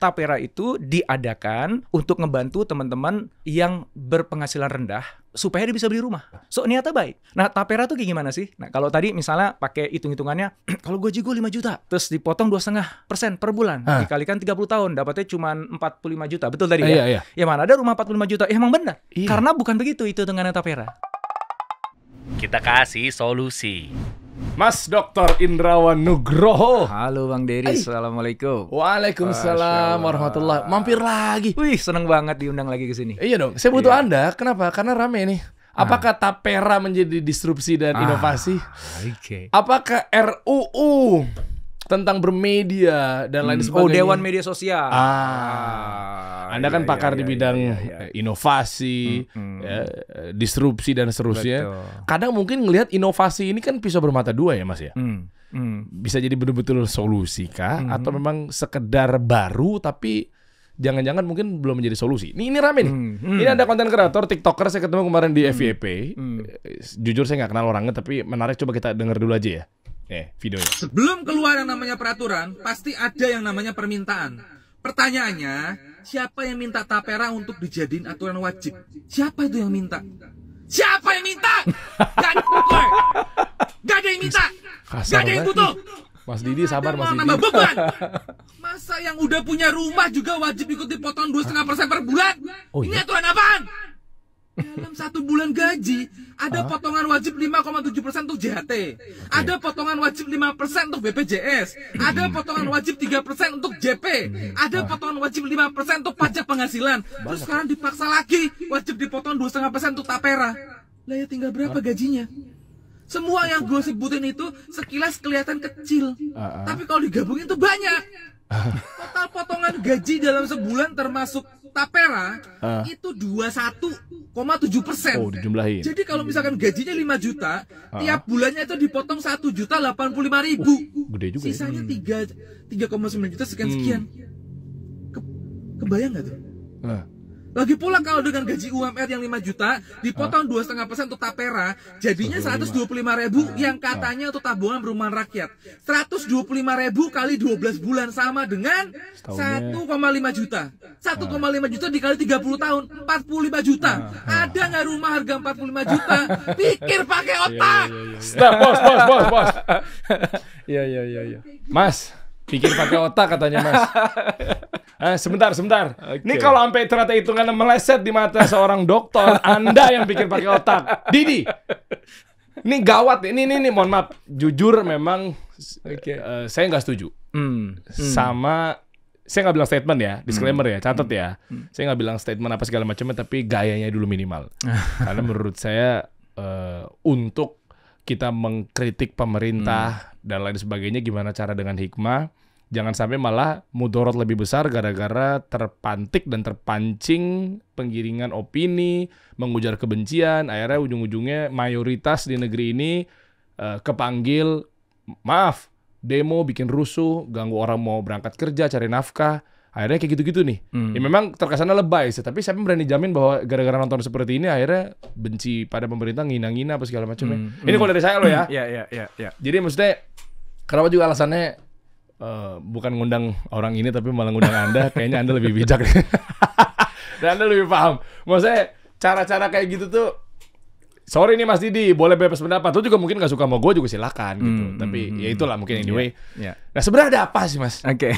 Tapera itu diadakan untuk ngebantu teman-teman yang berpenghasilan rendah supaya dia bisa beli rumah. So niatnya baik. Nah Tapera tuh kayak gimana sih? Nah kalau tadi misalnya pakai hitung-hitungannya, kalau gaji gue 5 juta, terus dipotong 2,5% per bulan, dikalikan 30 tahun, dapatnya cuma 45 juta. Betul tadi ya? Iya. Ya mana ada rumah 45 juta? Ya emang benar. Iya. Karena bukan begitu itu hitungannya Tapera. Kita kasih solusi. Mas Dr. Indrawan Nugroho. Halo Bang Dery, Assalamualaikum. Waalaikumsalam warahmatullahi. Mampir lagi. Wih, seneng banget diundang lagi ke sini. Iya dong, saya butuh Anda. Kenapa? Karena rame nih. Apakah Tapera menjadi disrupsi dan inovasi? Oke. Apakah RUU tentang bermedia dan lain sebagainya? Oh, Dewan Media Sosial. Anda kan pakar di bidang inovasi, disrupsi dan seterusnya. Betul. Kadang mungkin ngelihat inovasi ini kan pisau bermata dua ya Mas ya. Bisa jadi betul-betul solusi kah? Atau memang sekedar baru tapi jangan-jangan mungkin belum menjadi solusi. Ini rame nih. Ini ada konten kreator, TikToker saya ketemu kemarin di FYP. Jujur saya nggak kenal orangnya tapi menarik, coba kita denger dulu aja ya. Videonya. Sebelum keluar yang namanya peraturan, pasti ada yang namanya permintaan. Pertanyaannya, siapa yang minta Tapera untuk dijadiin aturan wajib? Siapa itu yang minta? Siapa yang minta? Gak ada gue. Gak ada yang minta. Gak ada yang butuh. Mas Didi sabar Mas Didi. Nambah beban. Masa yang udah punya rumah juga wajib ikut dipotong 2,5% per bulan? Oh, iya? Ini aturan apaan? Dalam 1 bulan gaji, ada potongan wajib 5,7% untuk JHT, ada potongan wajib 5% untuk BPJS, ada potongan wajib 3% untuk JP, ada potongan wajib 5% untuk pajak penghasilan. Terus sekarang dipaksa lagi wajib dipotong 2,5% untuk Tapera. Lah ya tinggal berapa gajinya? Semua yang gue sebutin itu sekilas kelihatan kecil, tapi kalau digabungin tuh banyak. Total potongan gaji dalam sebulan termasuk Tapera itu 21,7%. Oh, dijumlahin. Jadi kalau misalkan gajinya 5 juta, tiap bulannya itu dipotong 1.085.000. Gede juga. Sisanya 3,9 juta sekian. Kebayang nggak tuh? Lagi pula kalau dengan gaji UMR yang 5 juta dipotong 2,5% untuk Tapera, jadinya 125.000 yang katanya untuk tabungan perumahan rakyat. 125.000 kali 12 bulan sama dengan 1,5 juta. 1,5 juta dikali 30 tahun, 45 juta. Ada nggak rumah harga 45 juta? Pikir pakai otak. Stop, bos. Iya. Mas, pikir pakai otak katanya Mas. Sebentar. Ini kalau sampai ternyata hitungannya meleset di mata seorang dokter, Anda yang pikir pakai otak. Didi, ini gawat. Ini mohon maaf. Jujur memang saya nggak setuju. Sama, saya nggak bilang statement ya, disclaimer ya, catat ya. Saya nggak bilang statement apa segala macamnya, tapi gayanya dulu minimal. Karena menurut saya untuk kita mengkritik pemerintah dan lain sebagainya, gimana cara dengan hikmah. Jangan sampai malah mudorot lebih besar gara-gara terpantik dan terpancing penggiringan opini, mengujar kebencian. Akhirnya ujung-ujungnya mayoritas di negeri ini kepanggil, maaf, demo, bikin rusuh, ganggu orang mau berangkat kerja, cari nafkah. Akhirnya kayak gitu-gitu nih. Ya memang terkesannya lebay sih, tapi saya berani jamin bahwa gara-gara nonton seperti ini akhirnya benci pada pemerintah, ngina-ngina apa segala macamnya. Ini kalau dari saya loh ya. Iya. Jadi maksudnya kenapa juga alasannya bukan ngundang orang ini tapi malah ngundang Anda, kayaknya Anda lebih bijak dan Anda lebih paham. Maksudnya cara-cara kayak gitu tuh, sorry nih Mas Didi, boleh bebas pendapat. Lu juga mungkin gak suka sama gue juga silakan gitu. Tapi ya itulah mungkin anyway. Nah sebenarnya ada apa sih Mas? Oke.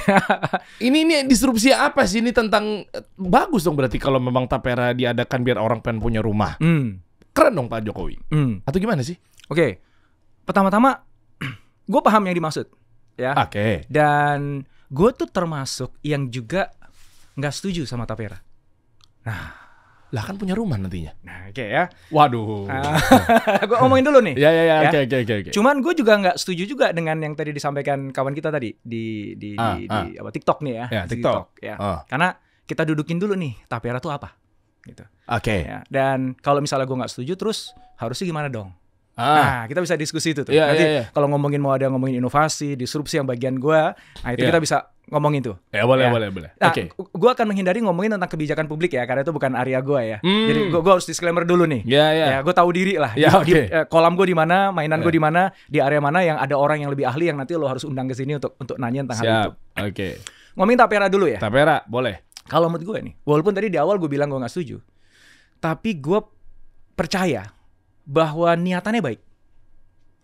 Ini disrupsi apa sih? Ini tentang bagus dong berarti kalau memang Tapera diadakan biar orang pengen punya rumah. Keren dong Pak Jokowi. Atau gimana sih? Oke. Pertama-tama gue paham yang dimaksud. Ya. Oke. Dan gue tuh termasuk yang juga nggak setuju sama Tapera. Nah, lah kan punya rumah nantinya. Oke ya. Waduh. Gue ngomongin dulu nih. Ya. Oke. Cuman gue juga nggak setuju juga dengan yang tadi disampaikan kawan kita tadi di apa TikTok nih ya. Ya, TikTok. Ya. Karena kita dudukin dulu nih Tapera tuh apa. Gitu. Oke. Ya. Dan kalau misalnya gue nggak setuju, terus harusnya gimana dong? Nah, kita bisa diskusi itu tuh. Nanti kalau ngomongin mau ada ngomongin inovasi, disrupsi yang bagian gue, nah itu kita bisa ngomongin tuh. Ya boleh. Nah, gue akan menghindari ngomongin tentang kebijakan publik ya, karena itu bukan area gue ya. Jadi gue harus disclaimer dulu nih. Ya, gue tahu diri lah. Di kolam gue di mana, mainan gue di mana, di area mana yang ada orang yang lebih ahli yang nanti lo harus undang ke sini untuk nanya tentang hal itu. Oke. ngomongin tapera dulu ya. Tapera, boleh. Kalau menurut gue nih, walaupun tadi di awal gue bilang gue nggak setuju, tapi gue percaya bahwa niatannya baik.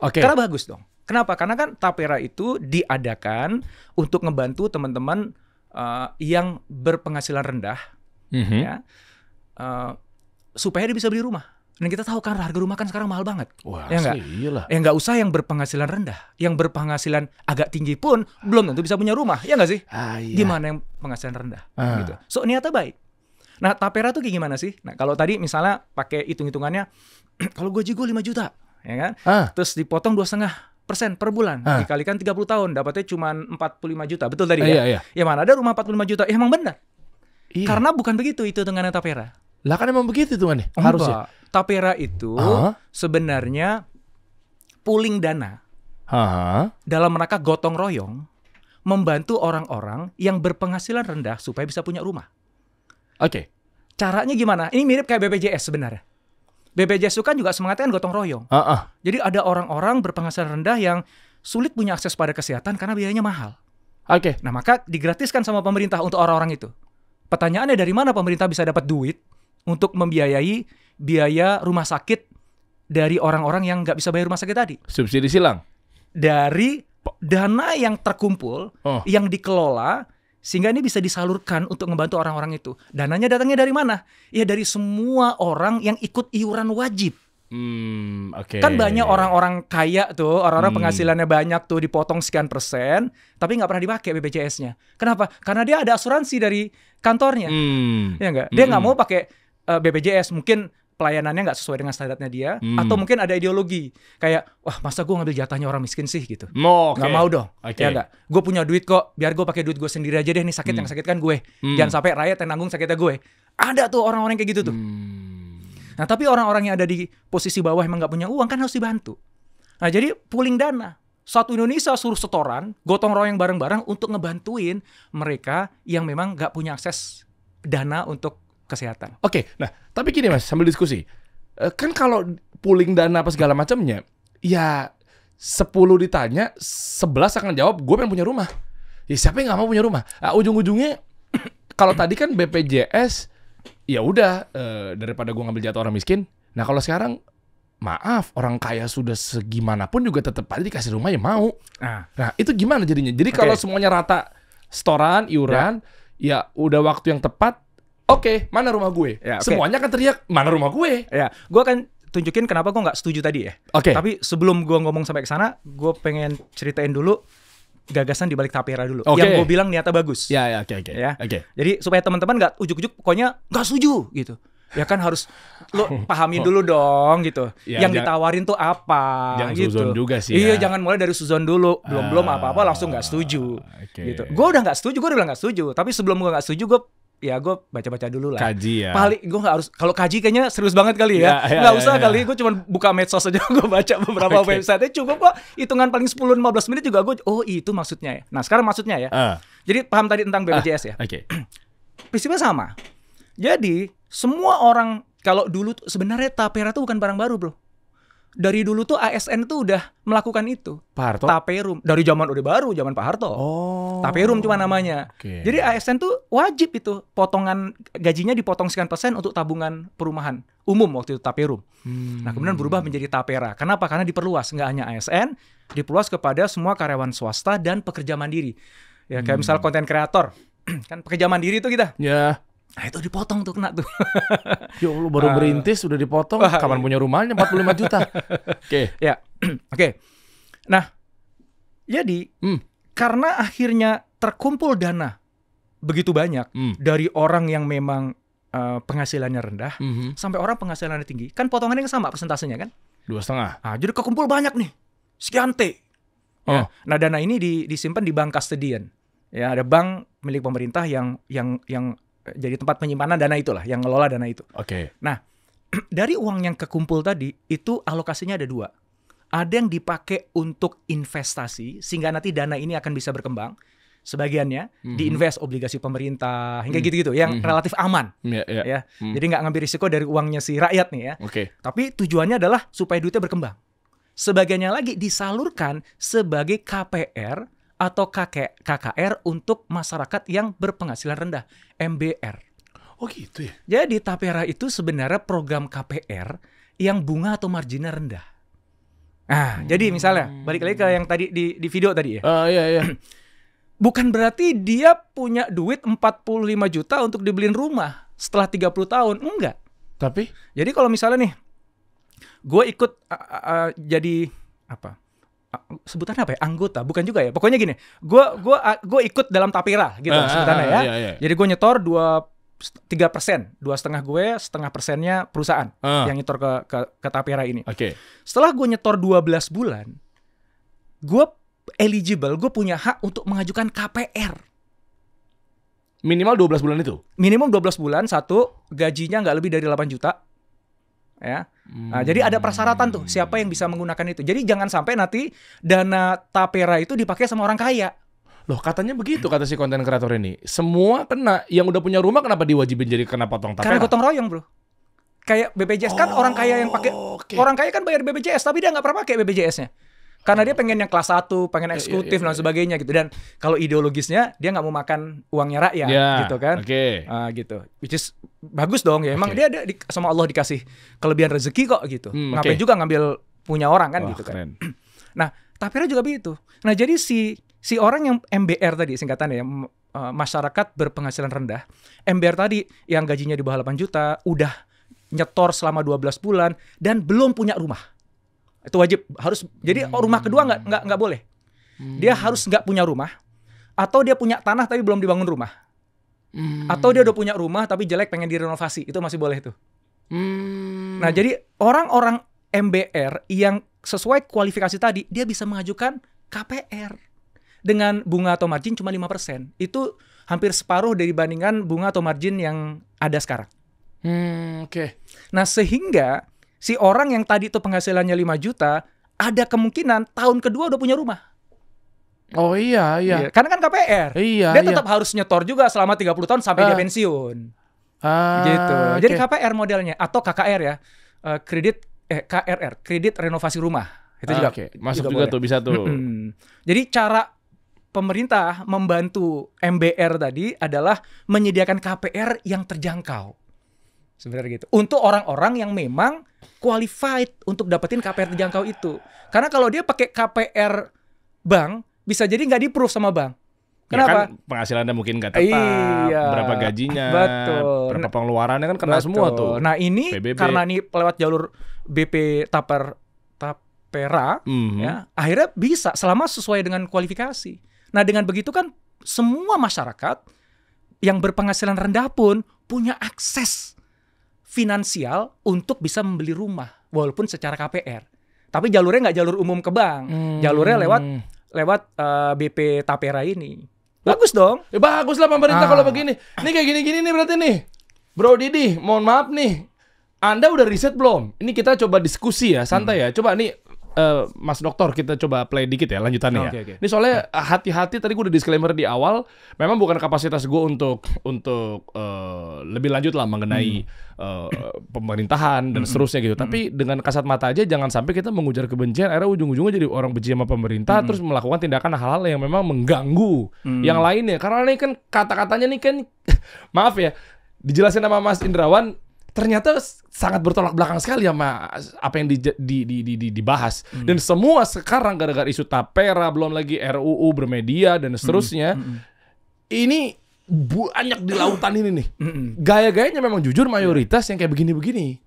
Oke. Karena bagus dong. Kenapa? Karena kan tapera itu diadakan untuk ngebantu teman-teman yang berpenghasilan rendah, ya, supaya dia bisa beli rumah. Dan kita tahu kan harga rumah kan sekarang mahal banget. Wah, ya nggak? Iyalah. Ya nggak usah yang berpenghasilan rendah, yang berpenghasilan agak tinggi pun belum tentu bisa punya rumah, ya nggak sih? Iya. Gimana yang penghasilan rendah? Gitu. So niatnya baik. Nah tapera tuh kayak gimana sih? Nah kalau tadi misalnya pakai hitung-hitungannya, kalau gaji gue 5 juta, ya kan? Terus dipotong 2,5% per bulan, dikalikan 30 tahun, dapatnya cuma 45 juta, betul tadi kan? Iya. Ya mana ada rumah 45 juta? Ya emang benar. Iya. Karena bukan begitu itu hitungannya tapera. Lah kan emang begitu tuh kan? Harusnya. Tapera itu sebenarnya pooling dana dalam rangka gotong royong membantu orang-orang yang berpenghasilan rendah supaya bisa punya rumah. Oke. Caranya gimana? Ini mirip kayak BPJS sebenarnya. BPJS itu kan juga semangatnya kan gotong royong. Jadi ada orang-orang berpenghasilan rendah yang sulit punya akses pada kesehatan karena biayanya mahal. Oke. Nah maka digratiskan sama pemerintah untuk orang-orang itu. Pertanyaannya dari mana pemerintah bisa dapat duit untuk membiayai biaya rumah sakit dari orang-orang yang nggak bisa bayar rumah sakit tadi? Subsidi silang. Dari dana yang terkumpul, yang dikelola, sehingga ini bisa disalurkan untuk membantu orang-orang itu. Dananya datangnya dari mana? Ya dari semua orang yang ikut iuran wajib. Oke. Kan banyak orang-orang kaya tuh, orang-orang penghasilannya banyak tuh dipotong sekian persen, tapi nggak pernah dipakai BPJS-nya. Kenapa? Karena dia ada asuransi dari kantornya. Ya nggak? Dia nggak mau pakai BPJS, mungkin pelayanannya nggak sesuai dengan standarnya dia, atau mungkin ada ideologi kayak, wah masa gue ngambil jatahnya orang miskin sih gitu. Nggak mau dong. Ya nggak? Gue punya duit kok, biar gue pakai duit gue sendiri aja deh, nih sakit yang sakit kan gue. Jangan sampai rakyat yang nanggung sakitnya gue. Ada tuh orang-orang kayak gitu tuh. Nah tapi orang-orang yang ada di posisi bawah emang nggak punya uang kan harus dibantu. Nah jadi pooling dana. Satu Indonesia suruh setoran, gotong royong bareng-bareng untuk ngebantuin mereka yang memang nggak punya akses dana untuk kesehatan. Oke, nah tapi gini mas, sambil diskusi, kan kalau pooling dana apa segala macamnya, ya 10 ditanya, 11 akan jawab, gue pengen punya rumah. Ya siapa yang nggak mau punya rumah? Nah, ujung-ujungnya, kalau tadi kan BPJS, ya udah daripada gue ngambil jatah orang miskin. Nah kalau sekarang, maaf, orang kaya sudah segimanapun juga tetap aja dikasih rumah ya mau. Nah itu gimana jadinya? Jadi kalau semuanya rata, setoran, iuran, ya udah waktu yang tepat. Oke, mana rumah gue? Semuanya akan teriak, mana rumah gue? Ya, gue akan tunjukin kenapa gue nggak setuju tadi ya. Tapi sebelum gue ngomong sampai ke sana, gue pengen ceritain dulu gagasan di balik tapera dulu. Yang gue bilang niatnya bagus. Oke. Jadi supaya teman-teman nggak ujuk-ujuk, pokoknya nggak setuju gitu. Ya kan harus lo pahamin dulu dong gitu. Yang ditawarin tuh apa? Jangan gitu. suzon juga sih. Iya, jangan mulai dari suzon dulu. Belum apa-apa langsung nggak setuju. Gitu. Gue udah nggak setuju, gue udah bilang nggak setuju. Tapi sebelum gue nggak setuju, gue baca-baca dulu lah. Kaji ya. Paling gue nggak harus. Kalau kaji kayaknya serius banget kali ya. Nggak usah kali. Gue cuma buka medsos aja. Gue baca beberapa website. Cukup kok. Hitungan paling 10-15 menit juga gue. Oh itu maksudnya ya. Nah sekarang maksudnya ya. Jadi paham tadi tentang BPJS ya. Prinsipnya sama. Jadi semua orang kalau dulu sebenarnya tapera tuh bukan barang baru bro. Dari dulu tuh ASN tuh udah melakukan itu. Pak Harto? Taperum. Dari zaman Orde Baru, zaman Pak Harto. Taperum cuma namanya. Jadi ASN tuh wajib itu. Potongan gajinya dipotong sekian persen untuk tabungan perumahan. Umum waktu itu taperum. Nah kemudian berubah menjadi tapera. Kenapa? Karena diperluas. Nggak hanya ASN, diperluas kepada semua karyawan swasta dan pekerja mandiri. Ya kayak misal konten kreator. Kan pekerja mandiri tuh kita. Ya. Nah itu dipotong tuh kena tuh. Ya Allah baru berintis udah dipotong. Kapan punya rumahnya 45 juta. Oke. Nah jadi karena akhirnya terkumpul dana begitu banyak dari orang yang memang penghasilannya rendah sampai orang penghasilannya tinggi. Kan potongannya sama persentasenya kan? 2,5. Jadi kekumpul banyak nih. Sekian T. Ya. Nah dana ini disimpan di bank custodian. Ya ada bank milik pemerintah yang jadi tempat penyimpanan dana itulah, yang ngelola dana itu. Nah, dari uang yang kekumpul tadi, itu alokasinya ada 2. Ada yang dipakai untuk investasi, sehingga nanti dana ini akan bisa berkembang. Sebagiannya diinvest obligasi pemerintah, hingga gitu-gitu, yang relatif aman. Ya. Jadi nggak ngambil risiko dari uangnya si rakyat nih ya. Tapi tujuannya adalah supaya duitnya berkembang. Sebagiannya lagi disalurkan sebagai KPR atau KKR untuk masyarakat yang berpenghasilan rendah, MBR. Oh gitu ya. Jadi Tapera itu sebenarnya program KPR yang bunga atau marginnya rendah. Nah, jadi misalnya balik lagi ke yang tadi di video tadi ya. Iya. Bukan berarti dia punya duit 45 juta untuk dibeliin rumah setelah 30 tahun. Enggak. Tapi? Jadi kalau misalnya nih, gue ikut jadi apa? Sebutannya apa ya? Anggota, bukan juga ya. Pokoknya gini, gue ikut dalam Tapera gitu sebutannya ya. Iya. Jadi gue nyetor 3%, 2,5 gue, 0,5% perusahaan yang nyetor ke Tapera ini. Oke. Setelah gue nyetor 12 bulan, gue eligible, gue punya hak untuk mengajukan KPR. Minimal 12 bulan itu? Minimum 12 bulan, satu, gajinya nggak lebih dari 8 juta. Ya. Nah, jadi ada persyaratan tuh, siapa yang bisa menggunakan itu. Jadi jangan sampai nanti dana Tapera itu dipakai sama orang kaya. Loh, katanya begitu kata si konten kreator ini. Semua kena, yang udah punya rumah kenapa diwajibin jadi kena potong Tapera? Karena gotong royong, bro. Kayak BPJS kan orang kaya yang pakai, orang kaya kan bayar BPJS, tapi dia nggak pernah pakai BPJS-nya. Karena dia pengen yang kelas 1, pengen eksekutif dan sebagainya gitu. Dan kalau ideologisnya dia nggak mau makan uangnya rakyat gitu kan. Gitu. Which is bagus dong ya. Emang dia sama Allah dikasih kelebihan rezeki kok gitu. Ngapain juga ngambil punya orang kan gitu kan. Nah, Tapera juga begitu. Nah, jadi si orang yang MBR tadi singkatannya ya, masyarakat berpenghasilan rendah. MBR tadi yang gajinya di bawah 8 juta, udah nyetor selama 12 bulan dan belum punya rumah. Itu wajib, harus. Jadi rumah kedua nggak boleh. Dia harus nggak punya rumah, atau dia punya tanah tapi belum dibangun rumah, atau dia udah punya rumah tapi jelek pengen direnovasi, itu masih boleh tuh. Nah, jadi orang-orang MBR yang sesuai kualifikasi tadi, dia bisa mengajukan KPR dengan bunga atau margin cuma 5%. Itu hampir separuh dibandingkan bunga atau margin yang ada sekarang. Nah, sehingga si orang yang tadi itu penghasilannya 5 juta, ada kemungkinan tahun kedua udah punya rumah. Oh iya. Karena kan KPR. Dia tetap harus nyetor juga selama 30 tahun sampai dia pensiun. Gitu. Jadi KPR modelnya atau KKR ya. KRR, kredit renovasi rumah. Itu juga masuk juga tuh, bisa tuh. Jadi cara pemerintah membantu MBR tadi adalah menyediakan KPR yang terjangkau. Sebenarnya gitu. Untuk orang-orang yang memang qualified untuk dapetin KPR terjangkau itu. Karena kalau dia pakai KPR bank, bisa jadi nggak di-approve sama bank. Kenapa? Ya kan penghasilannya mungkin nggak tetap, berapa gajinya, berapa pengeluarannya kan kena semua tuh. Nah ini PBB. Karena ini lewat jalur BP Tapera, ya, akhirnya bisa selama sesuai dengan kualifikasi. Nah dengan begitu kan semua masyarakat yang berpenghasilan rendah pun punya akses finansial untuk bisa membeli rumah walaupun secara KPR. Tapi jalurnya nggak jalur umum ke bank, jalurnya lewat BP Tapera ini. Bagus dong. Ya bagus lah pemerintah kalau begini. Ini kayak gini-gini nih berarti nih. Bro Didi, mohon maaf nih. Anda udah riset belum? Ini kita coba diskusi ya, santai ya. Coba nih Mas Dokter, kita coba play dikit ya lanjutannya ya. Ini soalnya hati-hati, tadi gue udah disclaimer di awal, memang bukan kapasitas gue untuk lebih lanjut lah mengenai pemerintahan dan seterusnya gitu. Tapi dengan kasat mata aja jangan sampai kita mengujar kebencian, akhirnya ujung-ujungnya jadi orang benci sama pemerintah terus melakukan tindakan hal-hal yang memang mengganggu yang lainnya. Karena ini kan kata-katanya nih kan maaf ya, dijelasin sama Mas Indrawan ternyata sangat bertolak belakang sekali sama apa yang dibahas. Dan semua sekarang gara-gara isu Tapera, belum lagi RUU bermedia dan seterusnya. Ini banyak di lautan ini nih. Gaya-gayanya memang jujur mayoritas yang kayak begini-begini.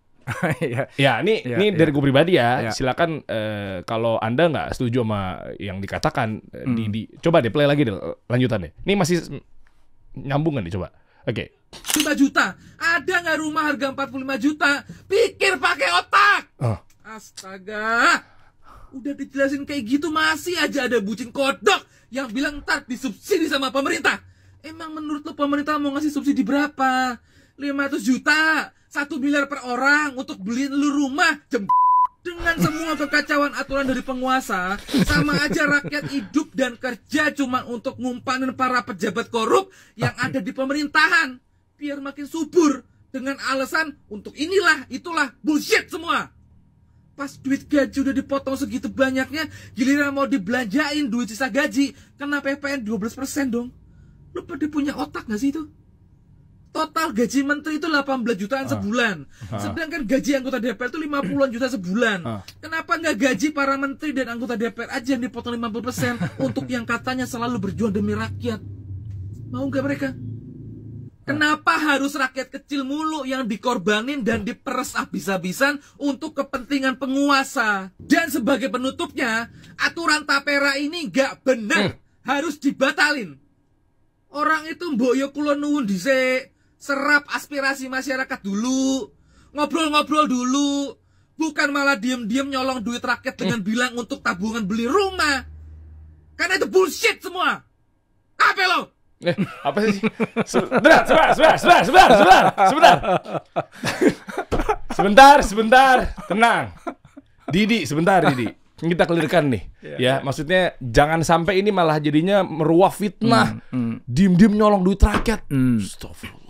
Ini dari gue pribadi ya. Silakan kalau Anda nggak setuju sama yang dikatakan, coba deh play lagi deh lanjutannya. Ini masih nyambung kan nih, coba. Oke. 5 juta. Ada nggak rumah harga 45 juta? Pikir pakai otak. Astaga. Udah dijelasin kayak gitu masih aja ada bucin kodok yang bilang ntar disubsidi sama pemerintah. Emang menurut lo pemerintah mau ngasih subsidi berapa? 500 juta, 1 miliar per orang untuk beliin lu rumah. Dengan semua kekacauan aturan dari penguasa, sama aja rakyat hidup dan kerja cuma untuk ngumpanin para pejabat korup yang ada di pemerintahan biar makin subur dengan alasan untuk inilah itulah bullshit semua. Pas duit gaji udah dipotong segitu banyaknya, giliran mau dibelanjain duit sisa gaji, kena PPN 12% dong. Lu pada punya otak gak sih itu? Total gaji menteri itu 18 jutaan sebulan. Sedangkan gaji anggota DPR itu 50-an juta sebulan. Kenapa nggak gaji para menteri dan anggota DPR aja yang dipotong 50% untuk yang katanya selalu berjuang demi rakyat? Mau nggak mereka? Kenapa harus rakyat kecil mulu yang dikorbanin dan diperes habis-habisan untuk kepentingan penguasa? Dan sebagai penutupnya, aturan tapera ini nggak benar. Harus dibatalin. Orang itu mbok yo kula nuwun dhisik. Serap aspirasi masyarakat dulu, ngobrol-ngobrol dulu, bukan malah diem-diem nyolong duit rakyat dengan bilang untuk tabungan beli rumah. Karena itu bullshit semua. Apa lo? Apa sih? Sebentar. Tenang. Didi, sebentar Didi. Kita clearkan nih. Ya, maksudnya jangan sampai ini malah jadinya meruah fitnah. Diem-diem nyolong duit rakyat. Astagfirullah.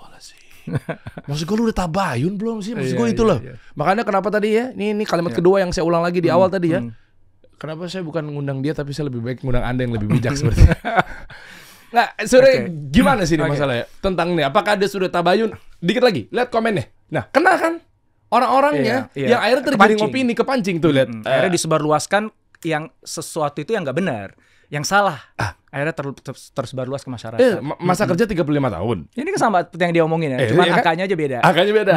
Maksud gue lu udah tabayun belum sih? Maksud gue itu loh. Makanya kenapa tadi ya? Ini kalimat kedua yang saya ulang lagi di awal tadi ya. Kenapa saya bukan ngundang dia tapi saya lebih baik ngundang Anda yang lebih bijak seperti itu. Nah, sore gimana sih ini masalahnya? Tentang ini apakah dia sudah tabayun? Dikit lagi, lihat komennya. Nah, kena kan orang-orangnya yang akhirnya terjadi opini kepancing tuh lihat. Akhirnya disebarluaskan yang sesuatu itu yang nggak benar, yang salah. Akhirnya tersebar luas ke masyarakat. Masa kerja 35 tahun. Ini kan sama seperti yang dia omongin ya. Cuma angkanya aja beda. Angkanya beda.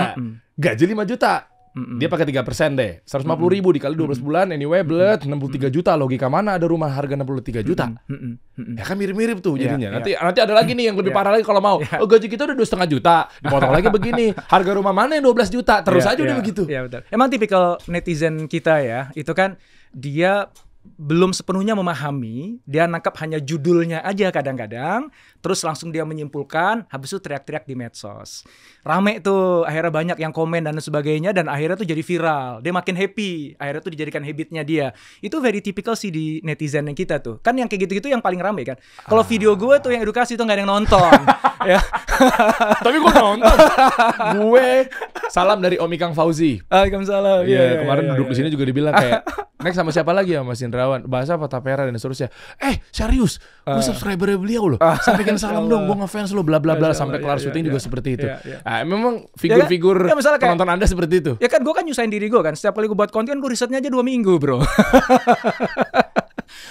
Gaji 5 juta. Dia pakai 3% deh. 150 ribu dikali 12 bulan. Anyway, 63 juta. Logika mana ada rumah harga 63 juta? Ya kan mirip-mirip tuh jadinya. Nanti ada lagi nih yang lebih parah lagi kalau mau. Oh, gaji kita udah 2,5 juta. Dipotong lagi begini. Harga rumah mana yang 12 juta? Terus aja udah begitu. Iya betul. Emang tipikal netizen kita ya. Itu kan dia belum sepenuhnya memahami, dia nangkap hanya judulnya aja kadang-kadang, terus langsung dia menyimpulkan, habis itu teriak-teriak di medsos. Rame tuh, akhirnya banyak yang komen dan sebagainya, dan akhirnya tuh jadi viral. Dia makin happy, akhirnya tuh dijadikan habitnya dia. Itu very typical sih di netizen yang kita tuh. Kan yang kayak gitu-gitu yang paling rame kan. Kalau video gue tuh yang edukasi tuh gak ada yang nonton. Ya. Tapi gue nonton. Gue salam dari Om Ikang Fauzi. Waalaikumsalam. Iya, kemarin duduk di sini juga dibilang kayak next sama siapa lagi ya Mas Indrawan? Bahasa apa tapera dan seterusnya. Serius, gue subscribernya beliau loh. Sampaikan salam dong, gue ngefans lo bla bla bla sampai kelar syuting juga seperti itu. Memang figur-figur penonton Anda seperti itu. Ya kan gue kan nyusahin diri gue kan. Setiap kali gue buat konten gue risetnya aja 2 minggu, bro.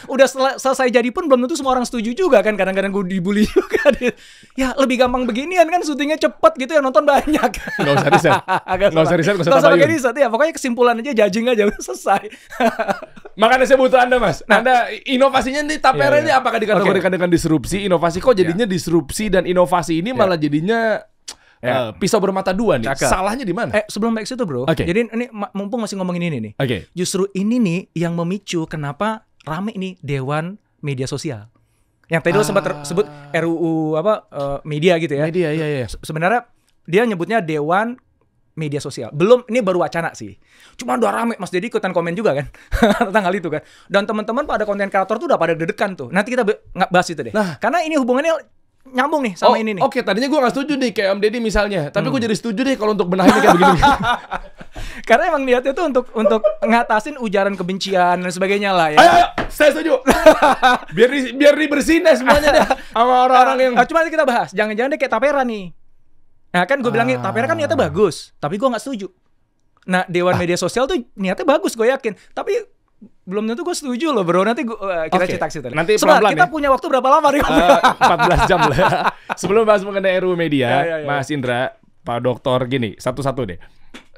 Udah selesai jadi pun belum tentu semua orang setuju juga kan. Kadang-kadang gue dibully juga. Ya lebih gampang beginian kan, syutingnya cepet gitu yang nonton banyak. Gak usah riset. Gak usah pakai riset ya. Pokoknya kesimpulan aja, judging aja udah selesai. Makanya saya butuh Anda Mas. Anda inovasinya di tapera ini apakah dikategorikan dengan disrupsi? Inovasi kok jadinya disrupsi dan inovasi ini malah jadinya pisau bermata dua nih. Salahnya di mana? Sebelum back situ bro. Jadi ini mumpung masih ngomongin ini nih. Justru ini nih yang memicu kenapa rame nih Dewan Media Sosial. Yang tadi lo sempat sebut RUU media gitu ya. Media, iya. Sebenarnya dia nyebutnya Dewan Media Sosial. Belum, ini baru wacana sih. Cuma udah rame, Mas Dedi ikutan komen juga kan tentang hal itu kan. Dan teman-teman pada konten kreator tuh udah pada dedekan tuh. Nanti kita bahas itu deh. Nah, karena ini hubungannya nyambung nih sama ini nih. Oke, tadinya gue gak setuju nih kayak Om Deddy misalnya. Tapi gue jadi setuju deh kalau untuk benahin kayak begini. Karena emang niatnya tuh untuk ngatasin ujaran kebencian dan sebagainya lah ya. Ayo, saya setuju. biar dibersihin deh semuanya deh sama orang-orang yang. Cuma nanti kita bahas. Jangan-jangan deh kayak tapera nih. Nah kan gue bilangin tapera kan niatnya bagus, tapi gue gak setuju. Nah Dewan Media Sosial tuh niatnya bagus, gue yakin. Tapi belum tentu gue setuju loh bro. Nanti kita cetak situ. Nanti pelan-pelan kita punya waktu berapa lama nih? 14 jam lah. Sebelum bahas mengenai RUU Media, Mas Indra, Pak Doktor, gini, satu-satu deh.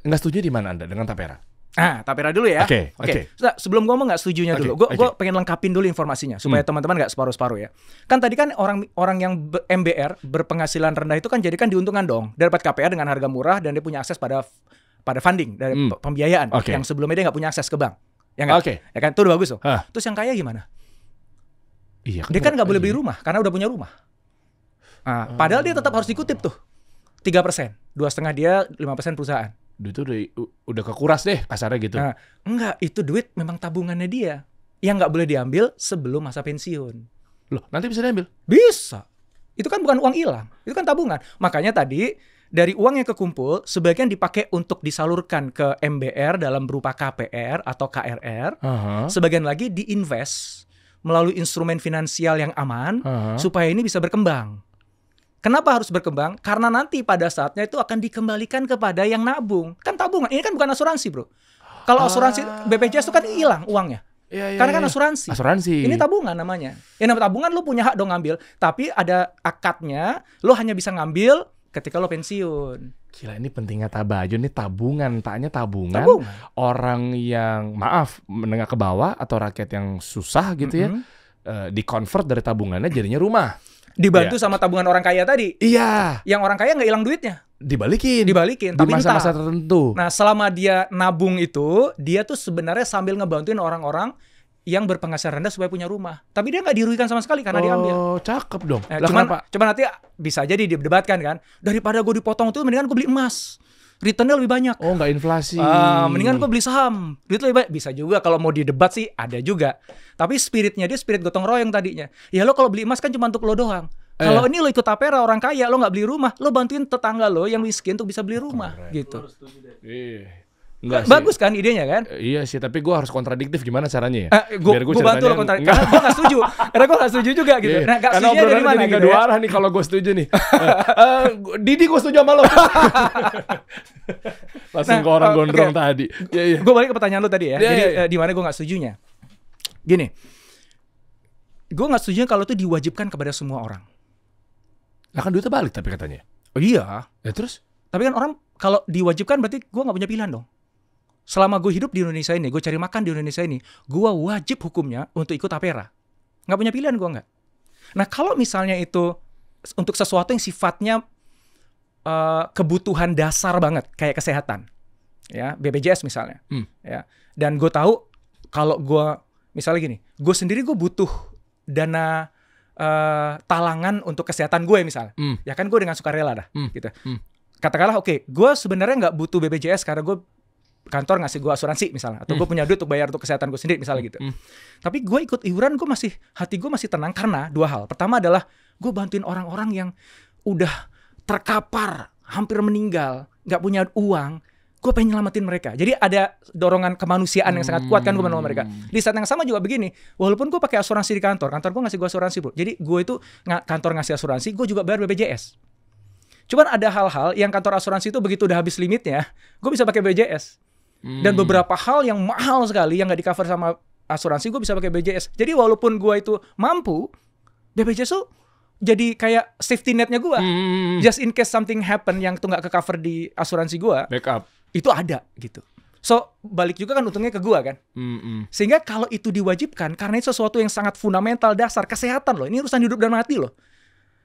Nggak setuju di mana Anda dengan tapera? Tapera dulu ya. Oke. Sebelum ngomong nggak setujunya dulu. Gue pengen lengkapin dulu informasinya supaya teman-teman nggak separuh-separuh ya. Kan tadi kan orang yang MBR berpenghasilan rendah itu kan jadi kan diuntungkan dong. Dia dapat KPR dengan harga murah dan dia punya akses pada funding dari pembiayaan yang sebelumnya dia nggak punya akses ke bank. Ya nggak? Ya kan itu udah bagus tuh. Terus yang kaya gimana? Iya. Dia kan nggak boleh beli rumah karena udah punya rumah. Padahal dia tetap harus dikutip tuh 3%, 2,5 dia, 5% perusahaan. Itu udah kekuras deh kasarnya gitu. Enggak, itu duit memang tabungannya dia yang nggak boleh diambil sebelum masa pensiun. Loh, nanti bisa diambil? Bisa. Itu kan bukan uang hilang, itu kan tabungan. Makanya tadi dari uang yang kekumpul, sebagian dipakai untuk disalurkan ke MBR dalam berupa KPR atau KRR. Sebagian lagi diinvest melalui instrumen finansial yang aman supaya ini bisa berkembang. Kenapa harus berkembang? Karena nanti pada saatnya itu akan dikembalikan kepada yang nabung. Kan tabungan, ini kan bukan asuransi bro. Kalau asuransi BPJS itu kan hilang uangnya. Karena kan asuransi. Ini tabungan namanya. Yang namanya tabungan lo punya hak dong ngambil. Tapi ada akadnya, lo hanya bisa ngambil ketika lo pensiun. Gila, ini pentingnya tabaju. Ini tabungan, taknya tabungan. Orang yang menengah ke bawah atau rakyat yang susah gitu ya, di-convert dari tabungannya jadinya rumah. Dibantu sama tabungan orang kaya tadi. Iya. Yang orang kaya nggak hilang duitnya. Dibalikin. Di Tapi masa-masa tertentu. Nah, selama dia nabung itu, dia tuh sebenarnya sambil ngebantuin orang-orang yang berpenghasilan rendah supaya punya rumah. Tapi dia nggak dirugikan sama sekali karena diambil. Oh, cakep dong. Cuman nanti bisa jadi didebatkan kan. Daripada gue dipotong itu, mendingan gue beli emas. Returnnya lebih banyak. Oh, nggak inflasi. Mendingan gue beli saham. Duit lebih banyak. Bisa juga kalau mau didebat sih ada juga. Tapi spiritnya dia spirit gotong royong tadinya. Ya lo kalau beli emas kan cuma untuk lo doang. Kalau ini lo ikut tapera orang kaya, lo nggak beli rumah, lo bantuin tetangga lo yang miskin untuk bisa beli rumah. Gitu. Bagus kan idenya kan? Iya sih, tapi gue harus kontradiktif gimana caranya ya? Gue bantu lo kontradiktif. Karena gue gak setuju. Karena gue gak setuju juga gitu. Nah, gak setuju dari mana gitu dua arah nih kalau gue setuju nih. Didi gue setuju sama lo. Langsung ke orang gondrong tadi. Gue balik ke pertanyaan lo tadi ya. Jadi di mana gue gak setujunya? Gini. Gue gak setuju kalau itu diwajibkan kepada semua orang. Lah kan duitnya balik tapi katanya. Oh iya. Ya terus? Tapi kan orang kalau diwajibkan berarti gue gak punya pilihan dong. Selama gue hidup di Indonesia ini, gue cari makan di Indonesia ini, gue wajib hukumnya untuk ikut tapera. Nggak punya pilihan gue nggak. Nah kalau misalnya itu untuk sesuatu yang sifatnya kebutuhan dasar banget, kayak kesehatan, ya BPJS misalnya, ya. Dan gue tahu kalau gue misalnya gini, gue sendiri gue butuh dana talangan untuk kesehatan gue misalnya, ya kan gue dengan sukarela dah, gitu. Katakanlah oke, gue sebenarnya nggak butuh BPJS karena gue kantor ngasih gue asuransi misalnya, atau gue punya duit untuk bayar untuk kesehatan gue sendiri misalnya gitu. Tapi gue ikut iuran, hati gue masih tenang karena dua hal. Pertama adalah gue bantuin orang-orang yang udah terkapar, hampir meninggal, nggak punya uang. Gue pengen nyelamatin mereka. Jadi ada dorongan kemanusiaan yang sangat kuat kan gue menolong mereka. Di saat yang sama juga begini, walaupun gue pakai asuransi di kantor gue ngasih gue asuransi bro. Jadi gue itu kantor ngasih asuransi, gue juga bayar BPJS. Cuman ada hal-hal yang kantor asuransi itu begitu udah habis limitnya, gue bisa pakai BPJS. Dan beberapa hal yang mahal sekali yang nggak di cover sama asuransi, gue bisa pakai BPJS. Jadi walaupun gue itu mampu, BPJS tuh jadi kayak safety netnya gue. Just in case something happen yang tuh nggak ke cover di asuransi gue, backup itu ada gitu. So balik juga kan untungnya ke gue kan. Sehingga kalau itu diwajibkan, karena itu sesuatu yang sangat fundamental dasar kesehatan loh. Ini urusan hidup dan mati loh.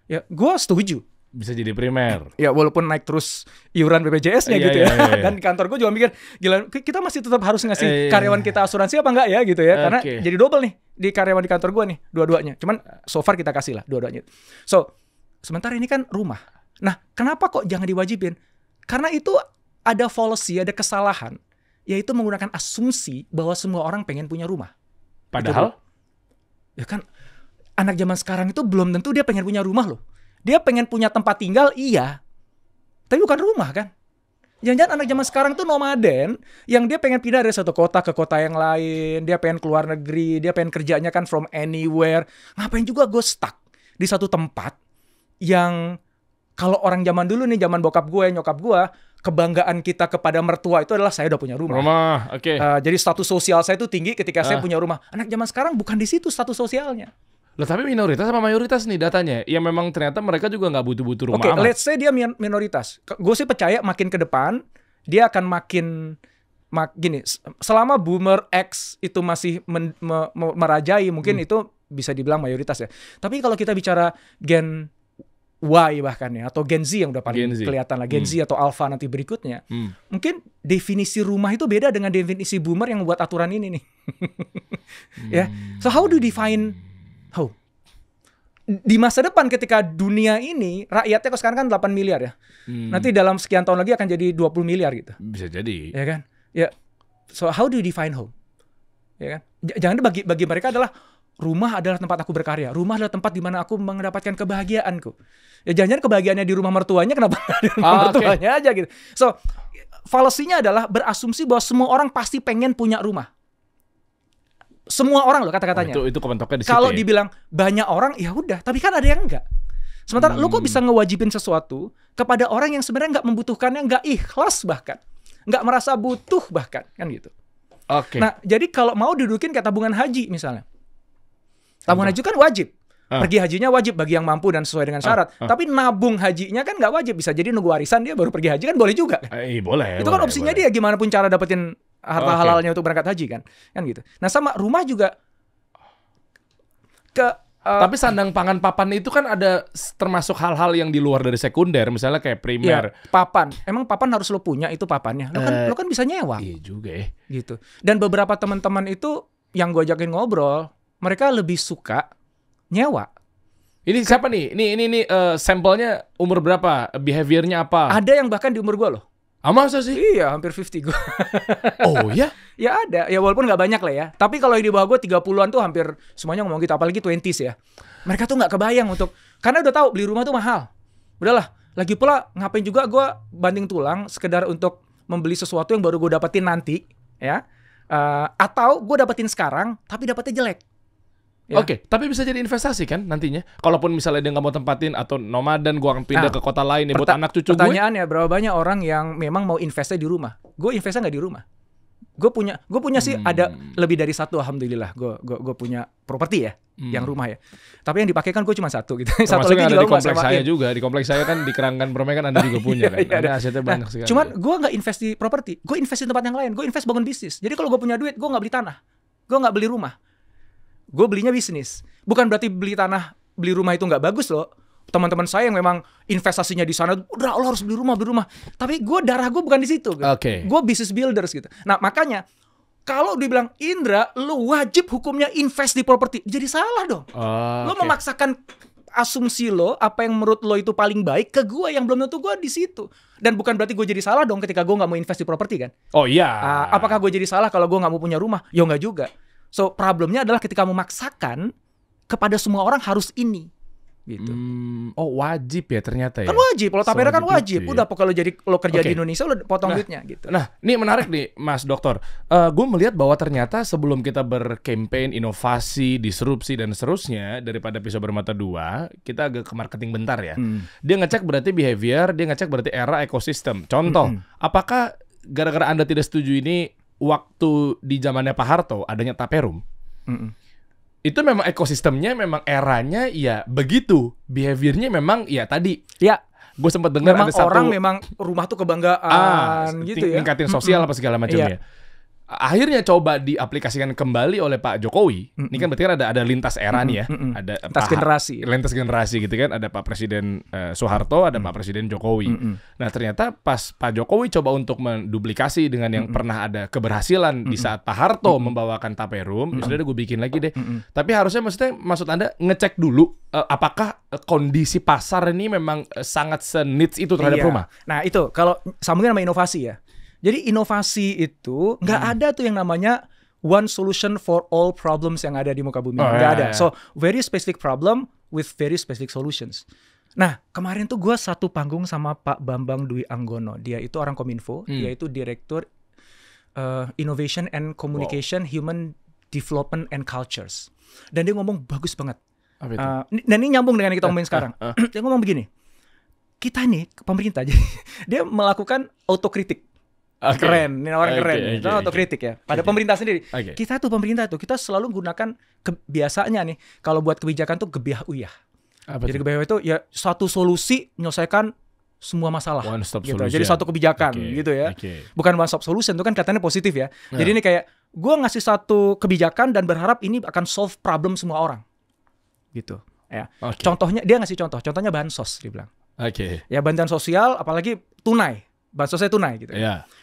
Ya gue setuju. Bisa jadi primer. Ya walaupun naik terus iuran BPJS-nya gitu ya. Dan di kantor gue juga mikir, gila kita masih tetap harus ngasih karyawan kita asuransi apa enggak ya gitu ya. Karena jadi double nih di karyawan di kantor gue nih, dua-duanya. Cuman so far kita kasih lah dua-duanya. So, sementara ini kan rumah. Nah, kenapa kok jangan diwajibin? Karena itu ada fallacy, ada kesalahan. Yaitu menggunakan asumsi bahwa semua orang pengen punya rumah. Padahal? Ya kan, anak zaman sekarang itu belum tentu dia pengen punya rumah loh. Dia pengen punya tempat tinggal, iya. Tapi bukan rumah kan. Jangan-jangan anak zaman sekarang tuh nomaden, yang dia pengen pindah dari satu kota ke kota yang lain. Dia pengen keluar negeri, dia pengen kerjanya kan from anywhere. Ngapain juga gue stuck di satu tempat yang kalau orang zaman dulu nih, zaman bokap gue, nyokap gue, kebanggaan kita kepada mertua itu adalah saya udah punya rumah. Oke. Jadi status sosial saya itu tinggi ketika saya punya rumah. Anak zaman sekarang bukan di situ status sosialnya. Loh, tapi minoritas sama mayoritas nih datanya. Ya memang ternyata mereka juga nggak butuh-butuh rumah amat. Oke, let's say dia minoritas. Gue sih percaya makin ke depan, dia akan makin gini, selama boomer X itu masih merajai, mungkin itu bisa dibilang mayoritas ya. Tapi kalau kita bicara Gen Y bahkan ya, atau Gen Z yang udah paling kelihatan lah, Gen Z atau Alpha nanti berikutnya, mungkin definisi rumah itu beda dengan definisi boomer yang buat aturan ini nih. Ya, so how do you define home? Di masa depan ketika dunia ini rakyatnya kok sekarang kan 8 miliar ya. Nanti dalam sekian tahun lagi akan jadi 20 miliar gitu. Bisa jadi. Ya kan? Ya. So how do you define home? Ya kan? Jangan bagi mereka adalah rumah adalah tempat aku berkarya. Rumah adalah tempat di mana aku mendapatkan kebahagiaanku. Ya jangan-jangan kebahagiaannya di rumah mertuanya, kenapa nggak di rumah mertuanya aja gitu. So, fallacy-nya adalah berasumsi bahwa semua orang pasti pengen punya rumah. Semua orang loh kata-katanya. Itu kementoknya di situ. Kalau dibilang banyak orang, ya udah. Tapi kan ada yang enggak. Sementara lu kok bisa ngewajibin sesuatu kepada orang yang sebenarnya nggak membutuhkannya, nggak ikhlas bahkan, nggak merasa butuh bahkan, kan gitu. Oke. Nah, jadi kalau mau didudukin kayak tabungan haji misalnya. Tabungan haji kan wajib. Pergi hajinya wajib bagi yang mampu dan sesuai dengan syarat. Tapi nabung hajinya kan nggak wajib. Bisa jadi nunggu warisan dia baru pergi haji kan boleh juga. Boleh. Itu kan opsinya dia gimana pun cara dapetin harta halalnya untuk berangkat haji kan. Kan gitu. Nah sama rumah juga tapi sandang pangan papan itu kan ada termasuk hal-hal yang di luar dari sekunder. Misalnya kayak primer. Ya, papan. Emang papan harus lo punya itu papannya. Lo kan bisa nyewa. Iya juga ya. Gitu. Dan beberapa teman-teman itu yang gue ajakin ngobrol, mereka lebih suka nyewa. Ini siapa nih? Ini sampelnya umur berapa? Behaviornya apa? Ada yang bahkan di umur gue loh. Masa sih? Iya, hampir 50 gue. Oh ya? Ya ada. Ya walaupun nggak banyak lah ya. Tapi kalau yang di bawah gue 30-an tuh hampir semuanya ngomong gitu. Apalagi 20s ya. Mereka tuh nggak kebayang untuk... Karena udah tahu beli rumah tuh mahal. Udahlah. Lagi pula ngapain juga gue banting tulang sekedar untuk membeli sesuatu yang baru gue dapetin nanti. Ya. Atau gue dapetin sekarang tapi dapetnya jelek. Ya. Oke, tapi bisa jadi investasi kan nantinya. Kalaupun misalnya dia nggak mau tempatin atau nomaden, gua akan pindah ke kota lain ya buat anak cucu gue. Pertanyaannya berapa banyak orang yang memang mau investnya di rumah? Gue investnya nggak di rumah. Gue punya sih ada lebih dari satu, alhamdulillah. Gue punya properti ya, yang rumah ya. Tapi yang dipakai kan gue cuma satu gitu. Satu lagi juga juga di kompleks saya juga. Di kompleks saya kan di Keranggan Permai kan Anda juga punya kan. Ada asetnya banyak sekali. Cuman gue nggak invest di properti. Gue invest di tempat yang lain. Gue invest bangun bisnis. Jadi kalau gue punya duit, gue nggak beli tanah. Gue nggak beli rumah. Gue belinya bisnis. Bukan berarti beli rumah itu nggak bagus loh. Teman-teman saya yang memang investasinya di sana, udah lo harus beli rumah. Tapi darah gue bukan di situ. Gitu. Gue business builders gitu. Nah makanya kalau dibilang Indra, lo wajib hukumnya invest di properti, jadi salah dong. Lo memaksakan asumsi lo apa yang menurut lo itu paling baik ke gue yang belum tentu gue di situ. Dan bukan berarti gue jadi salah dong ketika gue nggak mau invest di properti kan? Oh iya. Apakah gue jadi salah kalau gue nggak mau punya rumah? Ya nggak juga. So problemnya adalah ketika memaksakan kepada semua orang harus ini, gitu. Wajib ya ternyata ya. Kan wajib, kalau tapera kan wajib. Ya. Udah kalau lo kerja di Indonesia lo potong duitnya gitu. Nah, ini menarik nih Mas Dokter. Gue melihat bahwa ternyata sebelum kita berkampanye inovasi, disrupsi dan seterusnya daripada pisau bermata dua, kita agak ke marketing bentar ya. Dia ngecek berarti behavior, dia ngecek berarti era ekosistem. Contoh, apakah gara-gara Anda tidak setuju ini waktu di zamannya Pak Harto adanya Taperum? Itu memang ekosistemnya, memang eranya ya begitu. Behaviornya memang ya tadi. Ya. Gue sempat dengar ada satu orang memang rumah tuh kebanggaan gitu ya. Ningkatin sosial apa segala macamnya. Akhirnya coba diaplikasikan kembali oleh Pak Jokowi. Ini kan berarti kan ada lintas era nih ya. Ada lintas generasi gitu kan. Ada Pak Presiden Soeharto, ada Pak Presiden Jokowi. Nah ternyata pas Pak Jokowi coba untuk menduplikasi dengan yang pernah ada keberhasilan di saat Pak Harto membawakan Taperum, ya sudah gue bikin lagi deh. Tapi harusnya maksud Anda ngecek dulu apakah kondisi pasar ini memang sangat senits itu terhadap rumah. Nah itu kalau sambungin sama inovasi ya. Jadi inovasi itu nggak ada tuh yang namanya one solution for all problems yang ada di muka bumi. Nggak ada. So, very specific problem with very specific solutions. Nah, kemarin tuh gue satu panggung sama Pak Bambang Dwi Anggono. Dia itu orang Kominfo. Dia itu Direktur Innovation and Communication, Human Development and Cultures. Dan dia ngomong bagus banget. Dan ini nyambung dengan yang kita ngomongin sekarang. Dia ngomong begini. Kita nih, pemerintah, jadi dia melakukan autokritik. Keren, ini orang keren. Itu autokritik ya. Pada pemerintah sendiri. Kita tuh pemerintah tuh, kita selalu menggunakan kebiasaannya nih. Kalau buat kebijakan tuh gebiah uyah. Jadi gebiah itu ya satu solusi menyelesaikan semua masalah. One stop gitu. solution. Jadi satu kebijakan gitu ya. Bukan one stop solution itu kan katanya positif ya. Jadi ini kayak gue ngasih satu kebijakan dan berharap ini akan solve problem semua orang. Gitu. Ya. Contohnya dia ngasih contoh. Contohnya bansos dia bilang. Ya bantuan sosial apalagi tunai. Bansosnya tunai gitu.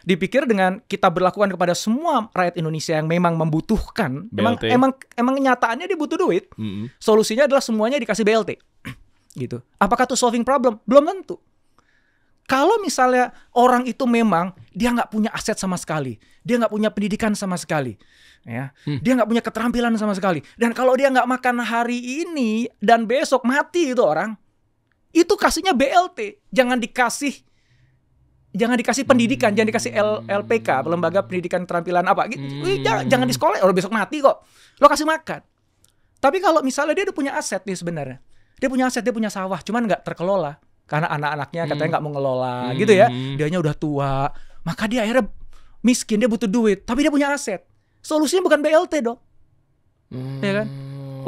Dipikir dengan kita berlakukan kepada semua rakyat Indonesia yang memang membutuhkan, emang kenyataannya dia butuh duit. Solusinya adalah semuanya dikasih BLT. Gitu. Apakah itu solving problem? Belum tentu. kalau misalnya orang itu memang dia nggak punya aset sama sekali, dia nggak punya pendidikan sama sekali, ya, dia nggak punya keterampilan sama sekali, dan kalau dia nggak makan hari ini dan besok mati itu orang, itu kasihnya BLT, jangan dikasih pendidikan, jangan dikasih LPK, lembaga pendidikan keterampilan apa, jangan di sekolah, orang besok mati kok, lo kasih makan. Tapi kalau misalnya dia udah punya aset nih sebenarnya, dia punya aset, dia punya sawah, cuman nggak terkelola karena anak-anaknya katanya nggak mau ngelola, gitu ya, dianya udah tua, maka dia akhirnya miskin, dia butuh duit, tapi dia punya aset. Solusinya bukan BLT dong, ya kan?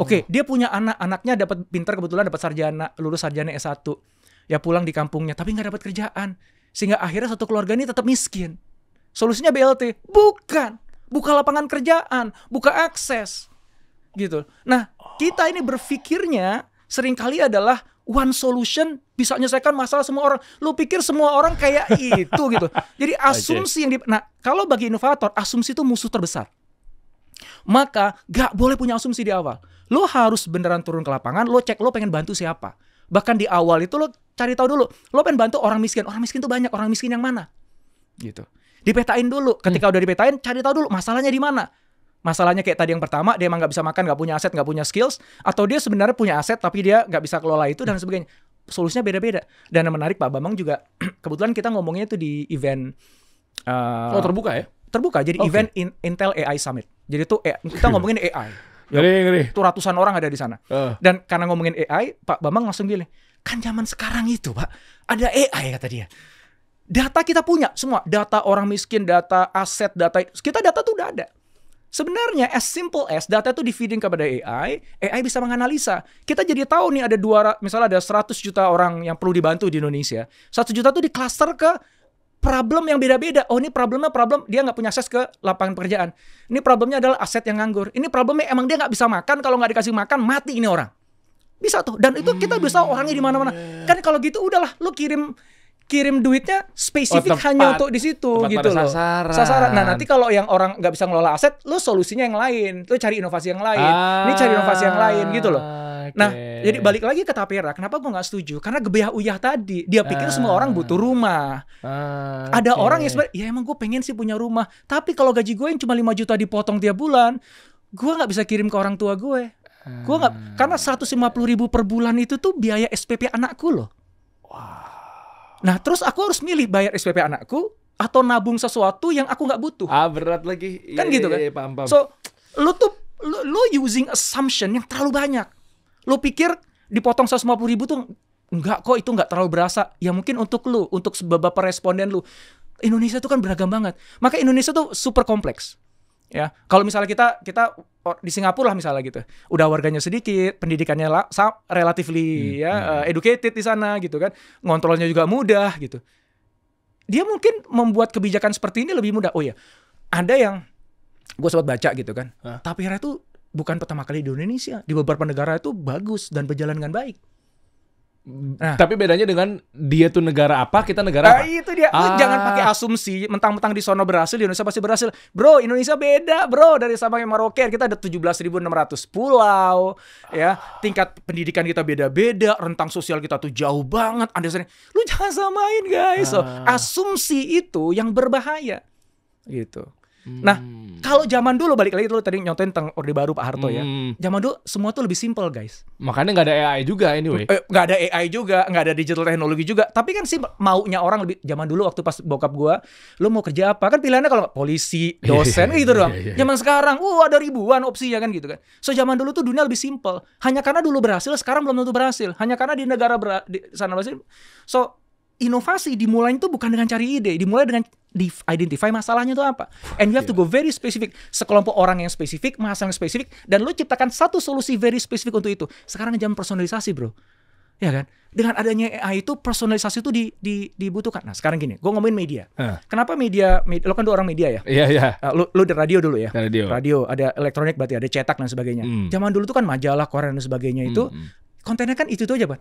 Oke, dia punya anaknya dapat pintar, kebetulan dapat sarjana, lulus sarjana S1, ya pulang di kampungnya, tapi nggak dapat kerjaan, sehingga akhirnya satu keluarga ini tetap miskin. Solusinya BLT? Bukan, buka lapangan kerjaan, buka akses, gitu. Nah, kita ini berpikirnya seringkali adalah one solution bisa menyelesaikan masalah semua orang. Lu pikir semua orang kayak itu gitu. Jadi asumsi yang nah, kalau bagi inovator, asumsi itu musuh terbesar. Maka gak boleh punya asumsi di awal. Lo harus beneran turun ke lapangan, lo cek lo pengen bantu siapa. Bahkan di awal itu lo cari tahu dulu, lo pengen bantu orang miskin tuh banyak, orang miskin yang mana? Gitu. Dipetain dulu, ketika udah dipetain, cari tahu dulu masalahnya di mana. Masalahnya kayak tadi yang pertama, dia emang gak bisa makan, gak punya aset, gak punya skills, atau dia sebenarnya punya aset tapi dia gak bisa kelola itu dan sebagainya. Solusinya beda-beda. Dan yang menarik Pak Bambang juga, kebetulan kita ngomongnya itu di event terbuka ya? Terbuka, jadi event Intel AI Summit. Jadi itu kita ngomongin AI. Ngeri. Itu ratusan orang ada di sana. Dan karena ngomongin AI, Pak Bambang langsung bilang, kan zaman sekarang itu Pak, ada AI kata dia. Data kita punya semua, data orang miskin, data aset, data tuh udah ada. Sebenarnya as simple as data itu di-feeding kepada AI bisa menganalisa. Kita jadi tahu nih misalnya ada 100 juta orang yang perlu dibantu di Indonesia. 1 juta itu di-cluster ke problem yang beda-beda. Oh, ini problem dia nggak punya akses ke lapangan pekerjaan. Ini problemnya adalah aset yang nganggur. Ini problemnya emang dia nggak bisa makan, kalau nggak dikasih makan mati ini orang. Bisa tuh. Dan itu kita bisa orangnya di mana-mana. Kan kalau gitu udahlah, lu kirim duitnya spesifik hanya untuk di situ gitu loh. Sasaran. Nah, nanti kalau yang orang nggak bisa ngelola aset, lu solusinya yang lain. Lu cari inovasi yang lain. Ini cari inovasi yang lain gitu loh. Nah, jadi balik lagi ke Tapera. Kenapa gue nggak setuju? Karena gebeyah uyah tadi. Dia pikir semua orang butuh rumah. Ada orang yang sebenarnya, ya emang gue pengen sih punya rumah. Tapi kalau gaji gue yang cuma 5 juta dipotong tiap bulan, gue nggak bisa kirim ke orang tua gue. Gue nggak, karena 150.000 per bulan itu tuh biaya SPP anakku loh. Nah, terus aku harus milih bayar SPP anakku atau nabung sesuatu yang aku nggak butuh. Berat lagi. Kan gitu kan. Paham. So, lu using assumption yang terlalu banyak. Lu pikir dipotong 150.000 tuh enggak kok, itu nggak terlalu berasa. Ya mungkin untuk lu, untuk beberapa responden lu. Indonesia tuh kan beragam banget. Maka Indonesia tuh super kompleks. Ya, kalau misalnya kita di Singapura lah misalnya gitu, udah warganya sedikit, pendidikannya relatively educated di sana gitu kan, ngontrolnya juga mudah gitu. Dia mungkin membuat kebijakan seperti ini lebih mudah. Oh ya, ada yang gue sempat baca gitu kan, Tapera itu bukan pertama kali di Indonesia, di beberapa negara itu bagus dan berjalan dengan baik. Nah, tapi bedanya dengan dia tuh negara apa, kita negara apa? Itu dia. Lu jangan pakai asumsi mentang-mentang di sono berhasil, di Indonesia pasti berhasil. Bro, Indonesia beda, bro. Dari Sabang sampai Merauke kita ada 17.600 pulau, ya. Tingkat pendidikan kita beda-beda, rentang sosial kita tuh jauh banget. Lu jangan samain, guys. So, asumsi itu yang berbahaya. Gitu. Nah, kalau zaman dulu, balik lagi dulu tadi nyontoin tentang Orde Baru Pak Harto ya. Zaman dulu semua tuh lebih simple, guys. Makanya nggak ada AI juga anyway. Nggak ada AI juga, nggak ada digital teknologi juga. Tapi kan sih maunya orang lebih, zaman dulu waktu pas bokap gua, lu mau kerja apa? Kan pilihannya kalau polisi, dosen gitu doang. Zaman sekarang, ada ribuan opsi ya kan gitu kan. So zaman dulu tuh dunia lebih simple. Hanya karena dulu berhasil, sekarang belum tentu berhasil. Hanya karena di negara di sana berhasil. So inovasi dimulai itu bukan dengan cari ide, dimulai dengan identify masalahnya itu apa. And you have to go very specific. Sekelompok orang yang spesifik, masalah yang spesifik, dan lu ciptakan satu solusi very spesifik untuk itu. Sekarang zaman personalisasi, bro. Ya kan? Dengan adanya AI itu personalisasi itu dibutuhkan. Nah, sekarang gini, gue ngomongin media. Kenapa media, lo kan 2 orang media ya? Iya. Lu dari radio dulu ya? Radio, ada elektronik berarti ada cetak dan sebagainya. Zaman dulu tuh kan majalah, koran dan sebagainya itu kontennya kan itu aja, Bang.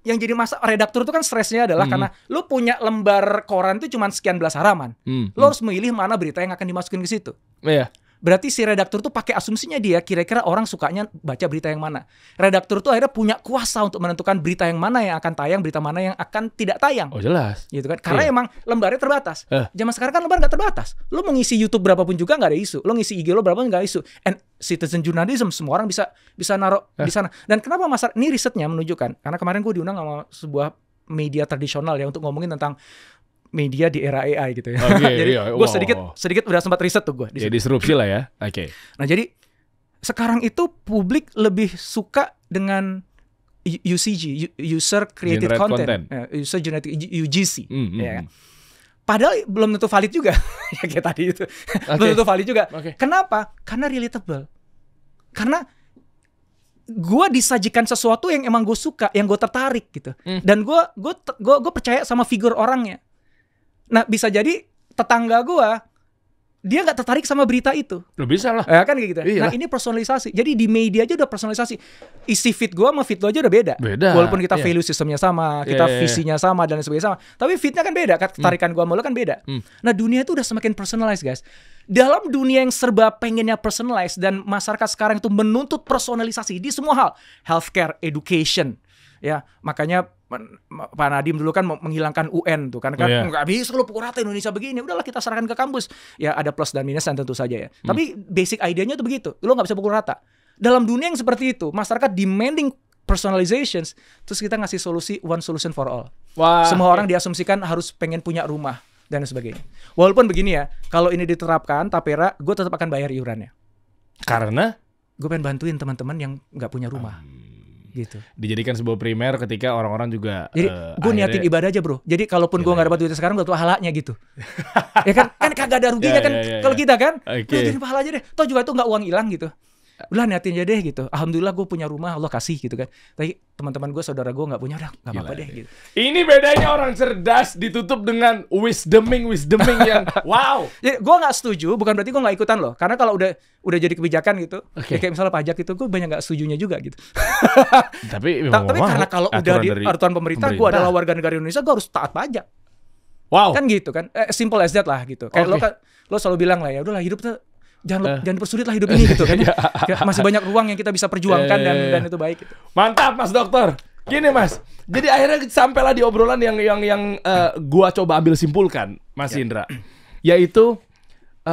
Yang jadi redaktur itu kan stresnya adalah karena lu punya lembar koran itu cuma sekian belas halaman. Lu harus memilih mana berita yang akan dimasukin ke situ. Iya. Berarti si redaktur tuh pakai asumsinya dia kira-kira orang sukanya baca berita yang mana. Redaktur tuh akhirnya punya kuasa untuk menentukan berita yang mana yang akan tayang, berita mana yang akan tidak tayang. Oh jelas. Gitu kan? Karena emang lembarnya terbatas. Zaman sekarang kan lembar nggak terbatas. Lo mau ngisi YouTube berapapun juga nggak ada isu. Lo ngisi IG lo berapapun nggak ada isu. And citizen journalism semua orang bisa naruh di sana. Dan kenapa ini risetnya menunjukkan? Karena kemarin gue diundang sama sebuah media tradisional ya untuk ngomongin tentang media di era AI gitu ya. Jadi gue sedikit udah sempat riset tuh gue. Ya disrupsi lah ya. Nah jadi sekarang itu publik lebih suka dengan UCG, user created content. User generated UGC. Ya kan? Padahal belum tentu valid juga. Ya kayak tadi itu. Belum tentu valid juga. Kenapa? Karena relatable. Karena gue disajikan sesuatu yang emang gue suka, yang gue tertarik gitu. Dan gue percaya sama figur orangnya. Nah bisa jadi tetangga gue dia nggak tertarik sama berita itu. Lo bisa lah. Ya kan kayak gitu. Nah ini personalisasi. Jadi di media aja udah personalisasi. Isi feed gue sama feed lo aja udah beda. Walaupun kita value sistemnya sama, kita visinya sama dan sebagainya sama. Tapi feednya kan beda. Ketarikan gue sama lo kan beda. Nah dunia itu udah semakin personalized guys. Dalam dunia yang serba pengennya personalized dan masyarakat sekarang itu menuntut personalisasi di semua hal. Healthcare, education. Ya makanya Pak Nadiem dulu kan menghilangkan UN tuh kan nggak bisa lo pukul rata Indonesia begini, udahlah kita serahkan ke kampus. Ya ada plus dan minus tentu saja ya. Tapi basic idenya tuh begitu, lo nggak bisa pukul rata. Dalam dunia yang seperti itu, masyarakat demanding personalizations, terus kita ngasih solusi one solution for all. Semua orang diasumsikan harus pengen punya rumah dan sebagainya. Walaupun begini ya, kalau ini diterapkan Tapera, gue tetap akan bayar iurannya. Karena gue pengen bantuin teman-teman yang nggak punya rumah. Gitu. Dijadikan sebuah primer ketika orang-orang juga jadi gue niatin ibadah aja bro. Jadi kalaupun gue nggak dapat duitnya sekarang, gue tuh pahalanya gitu. Ya kan kagak ada ruginya kalau kita kan. Jadi pahala aja deh. Toh juga tuh nggak uang hilang gitu. Udah niatin aja deh gitu. Alhamdulillah gue punya rumah, Allah kasih gitu kan. Tapi teman-teman gue, saudara gue nggak punya, udah nggak apa-apa deh gitu. Ini bedanya orang cerdas ditutup dengan wisdoming yang wow. Jadi gue nggak setuju, bukan berarti gue nggak ikutan loh. Karena kalau udah jadi kebijakan gitu, ya kayak misalnya pajak itu, gue banyak nggak setujunya juga gitu. Tapi karena kalau udah di aturan pemerintah, gue adalah warga negara Indonesia, gue harus taat pajak. Wow. Kan gitu kan, simple as that lah gitu. Kayak lo selalu bilang lah ya, udahlah hidup tuh jangan dipersulit lah hidup ini gitu kan. Masih banyak ruang yang kita bisa perjuangkan dan itu baik gitu. Mantap Mas Dokter. Gini Mas, jadi akhirnya sampailah di obrolan yang gua coba ambil simpulkan Mas Indra, yaitu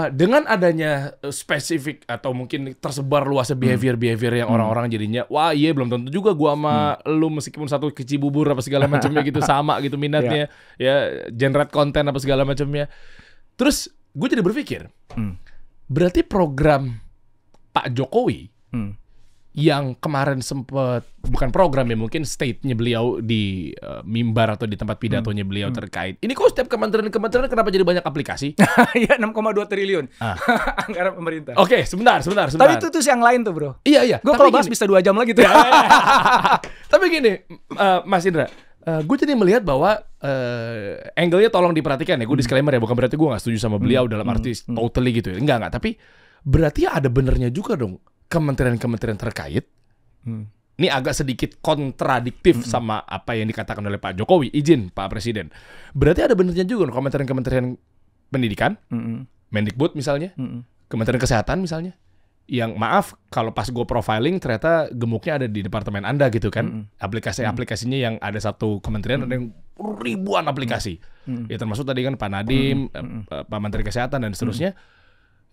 dengan adanya spesifik atau mungkin tersebar luasnya behavior yang orang-orang jadinya wah iya belum tentu juga gua sama lu meskipun satu keci bubur apa segala macamnya gitu sama gitu minatnya ya generate konten apa segala macamnya. Terus gue jadi berpikir berarti program Pak Jokowi yang kemarin sempat, bukan program ya, mungkin state-nya beliau di mimbar atau di tempat pidatonya beliau terkait. Ini kok setiap kementerian kenapa jadi banyak aplikasi? Ya 6,2 triliun anggaran pemerintah. Oke, sebentar. Tapi itu yang lain tuh bro. Iya. Gue kalau bahas bisa 2 jam lagi tuh. Tapi gini, Mas Indra, gue jadi melihat bahwa angle-nya tolong diperhatikan ya. Gue disclaimer ya, bukan berarti gue gak setuju sama beliau dalam arti totally gitu ya. Enggak. Tapi berarti ada benernya juga dong kementerian-kementerian terkait. Ini agak sedikit kontradiktif sama apa yang dikatakan oleh Pak Jokowi. Izin Pak Presiden. Berarti ada benernya juga dong kementerian-kementerian pendidikan, Mendikbud misalnya, Kementerian Kesehatan misalnya. Yang maaf kalau pas gue profiling ternyata gemuknya ada di departemen Anda gitu kan. Aplikasinya yang ada satu kementerian ada yang ribuan aplikasi. Ya termasuk tadi kan Pak Nadiem, Pak Menteri Kesehatan dan seterusnya.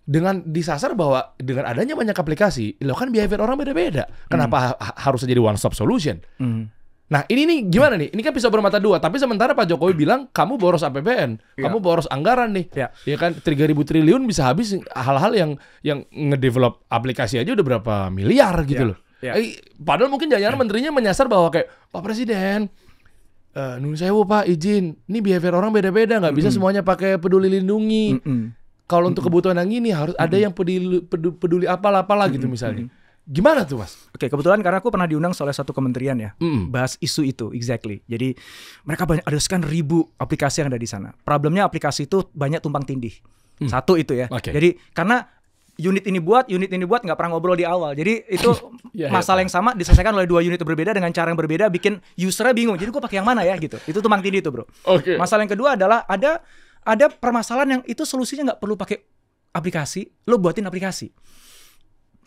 Dengan disasar bahwa dengan adanya banyak aplikasi, lo kan behavior orang beda-beda. Kenapa harus jadi one stop solution? Nah ini nih gimana nih? Ini kan pisau bermata dua. Tapi sementara Pak Jokowi bilang kamu boros APBN, kamu boros anggaran nih. Ya kan 3.000 triliun bisa habis hal-hal yang ngedevelop aplikasi aja udah berapa miliar gitu loh. Padahal mungkin jangan menterinya menyasar bahwa kayak Pak Presiden, nun sewu Pak izin, ini behavior orang beda-beda, nggak bisa semuanya pakai peduli lindungi. Kalau untuk kebutuhan yang ini harus ada yang peduli apalah gitu misalnya. Gimana tuh Mas? Oke, kebetulan karena aku pernah diundang oleh satu kementerian ya, bahas isu itu, exactly. Jadi mereka ada sekian ribu aplikasi yang ada di sana. Problemnya aplikasi itu banyak tumpang tindih. Satu itu ya. Jadi karena unit ini buat nggak pernah ngobrol di awal. Jadi itu masalah yang sama diselesaikan oleh 2 unit berbeda dengan cara yang berbeda, bikin usernya bingung. Jadi gue pakai yang mana ya gitu. Itu tumpang tindih itu bro. Masalah yang kedua adalah ada permasalahan yang itu solusinya nggak perlu pakai aplikasi, lo buatin aplikasi.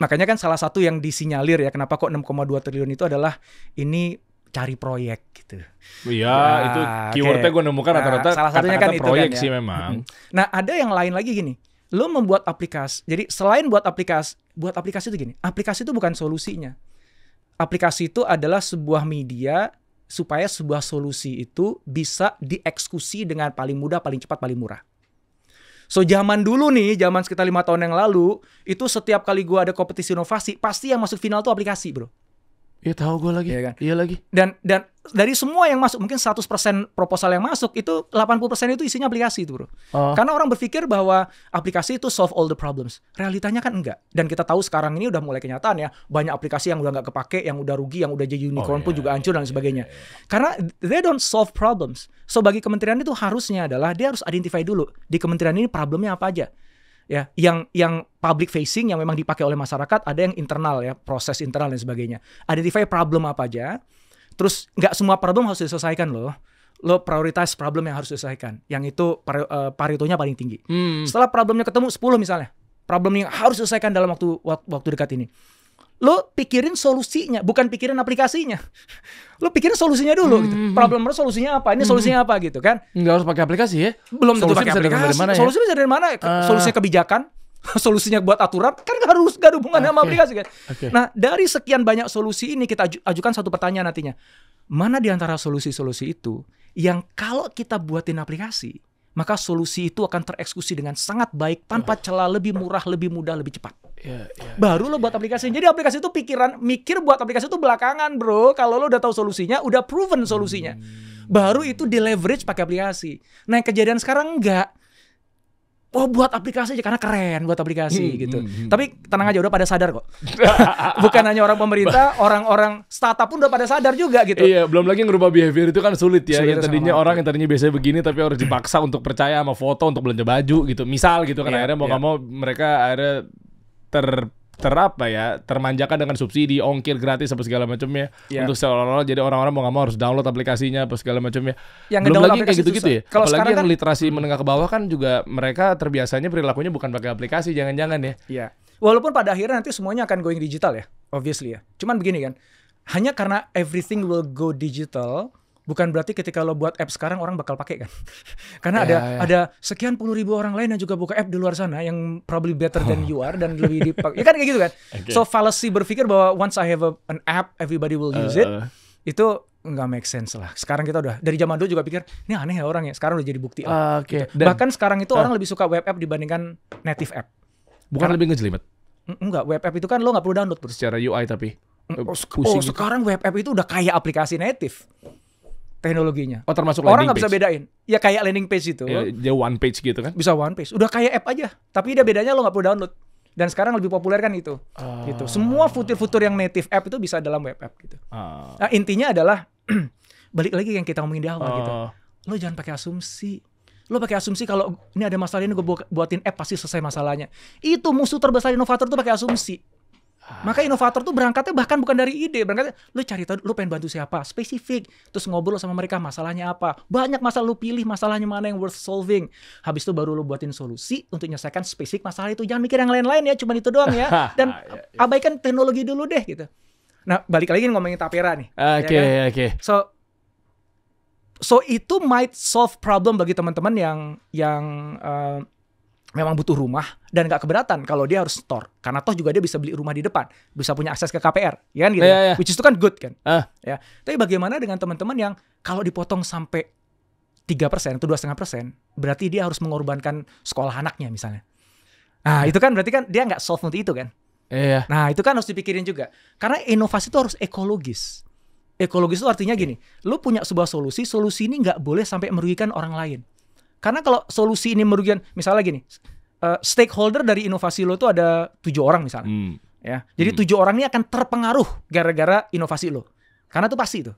Makanya kan salah satu yang disinyalir ya kenapa kok 6,2 triliun itu adalah ini cari proyek gitu. Iya, itu keywordnya gue nemukan rata-rata salah satunya kan itu proyek kan, ya. sih memang. Nah, ada yang lain lagi gini. Lo membuat aplikasi. Jadi selain buat aplikasi itu gini. Aplikasi itu bukan solusinya. Aplikasi itu adalah sebuah media supaya sebuah solusi itu bisa dieksekusi dengan paling mudah, paling cepat, paling murah. So zaman dulu nih, zaman sekitar 5 tahun yang lalu, itu setiap kali gue ada kompetisi inovasi, pasti yang masuk final tuh aplikasi, bro. Iya tahu gue lagi. Iya kan? Iya lagi. Dan dari semua yang masuk, mungkin 100% proposal yang masuk, itu 80% itu isinya aplikasi itu, bro. Karena orang berpikir bahwa aplikasi itu solve all the problems. Realitanya kan enggak. Dan kita tahu sekarang ini udah mulai kenyataan ya, banyak aplikasi yang udah nggak kepake, yang udah rugi, yang udah jadi unicorn pun juga hancur dan sebagainya. Karena they don't solve problems. So bagi kementerian itu harusnya adalah dia harus identify dulu di kementerian ini problemnya apa aja. Ya, yang public facing yang memang dipakai oleh masyarakat, ada yang internal ya, proses internal dan sebagainya. Identify problem apa aja. Terus nggak semua problem harus diselesaikan loh. Lo prioritas problem yang harus diselesaikan. Yang itu paritonya paling tinggi. Setelah problemnya ketemu 10 misalnya, problem yang harus diselesaikan dalam waktu dekat ini. Lo pikirin solusinya, bukan pikirin aplikasinya. Lo pikirin solusinya dulu gitu. Problemnya solusinya apa? Ini solusinya apa gitu kan? Nggak harus pakai aplikasi ya? Belum tentu pakai aplikasi. Dari mana, ya? Solusi bisa dari mana? Solusinya kebijakan, solusinya buat aturan, kan gak ada hubungannya sama aplikasi kan. Nah, dari sekian banyak solusi ini kita ajukan satu pertanyaan nantinya. Mana di antara solusi-solusi itu yang kalau kita buatin aplikasi, maka solusi itu akan tereksekusi dengan sangat baik, tanpa celah, lebih murah, lebih mudah, lebih cepat. Baru lo buat aplikasi. Jadi aplikasi itu mikir buat aplikasi itu belakangan, bro. Kalau lo udah tahu solusinya, udah proven solusinya, baru itu di leverage pakai aplikasi. Nah, yang kejadian sekarang enggak. Oh, buat aplikasi aja karena keren buat aplikasi gitu. Tapi tenang aja, udah pada sadar kok. Bukan hanya orang pemerintah, orang-orang startup pun udah pada sadar juga gitu. Iya, belum lagi ngerubah behavior itu kan sulit ya. Sulit, yang tadinya orang yang tadinya biasanya begini tapi harus dipaksa untuk percaya sama foto untuk belanja baju gitu. Misal gitu kan, akhirnya mau nggak mau mereka akhirnya termanjakan dengan subsidi, ongkir gratis apa segala macamnya untuk seolah-olah jadi orang-orang mau nggak mau harus download aplikasinya apa segala macamnya. Belum lagi kayak gitu-gitu ya. Kalau apalagi yang literasi menengah ke bawah kan juga mereka terbiasanya perilakunya bukan pakai aplikasi, jangan-jangan ya. Iya. Walaupun pada akhirnya nanti semuanya akan going digital ya, obviously ya. Cuman begini kan, hanya karena everything will go digital, bukan berarti ketika lo buat app sekarang orang bakal pakai kan. Karena ada sekian puluh ribu orang lain yang juga buka app di luar sana yang probably better than you are dan lebih dipakai. Ya kan kayak gitu kan. So fallacy berpikir bahwa once I have an app everybody will use it, itu nggak make sense lah. Sekarang kita udah dari zaman dulu juga pikir ini aneh ya orang ya. Sekarang udah jadi bukti. Gitu. Bahkan sekarang itu orang lebih suka web app dibandingkan native app. Bukan lebih ngejelimet? Enggak, web app itu kan lo nggak perlu download secara UI tapi. Sekarang web app itu udah kayak aplikasi native. Teknologinya. Oh, termasuk orang landing nggak bisa bedain. Ya kayak landing page itu. Ya, dia one page gitu kan? Bisa one page. Udah kayak app aja. Tapi dia bedanya lo nggak perlu download. Dan sekarang lebih populer kan itu. Gitu. Semua fitur-fitur yang native app itu bisa dalam web app gitu. Nah, intinya adalah balik lagi yang kita ngomongin di awal gitu. Lo jangan pakai asumsi. Lo pakai asumsi kalau ini ada masalah ini gue buatin app pasti selesai masalahnya. Itu musuh terbesar inovator tuh pakai asumsi. Maka inovator tuh berangkatnya bahkan bukan dari ide, berangkatnya lu cari tahu lu pengen bantu siapa, spesifik, terus ngobrol sama mereka masalahnya apa, banyak masalah lu pilih masalahnya mana yang worth solving, habis itu baru lu buatin solusi untuk menyelesaikan spesifik masalah itu, jangan mikir yang lain-lain ya, cuma itu doang ya, dan abaikan teknologi dulu deh gitu. Nah balik lagi ngomongin Tapera nih. Oke. So itu might solve problem bagi teman-teman yang memang butuh rumah dan gak keberatan kalau dia harus store. Karena toh juga dia bisa beli rumah di depan. Bisa punya akses ke KPR. Ya kan gitu. Which is itu kan good kan. Ya. Tapi bagaimana dengan teman-teman yang kalau dipotong sampai 3% atau 2,5%, berarti dia harus mengorbankan sekolah anaknya misalnya. Nah itu kan berarti kan dia gak solve untuk itu kan. Nah itu kan harus dipikirin juga. Karena inovasi itu harus ekologis. Ekologis itu artinya gini. Lu punya sebuah solusi ini gak boleh sampai merugikan orang lain. Karena kalau solusi ini merugikan, misalnya gini, stakeholder dari inovasi lo itu ada 7 orang misalnya. Ya, jadi 7 orang ini akan terpengaruh gara-gara inovasi lo. Karena itu pasti itu.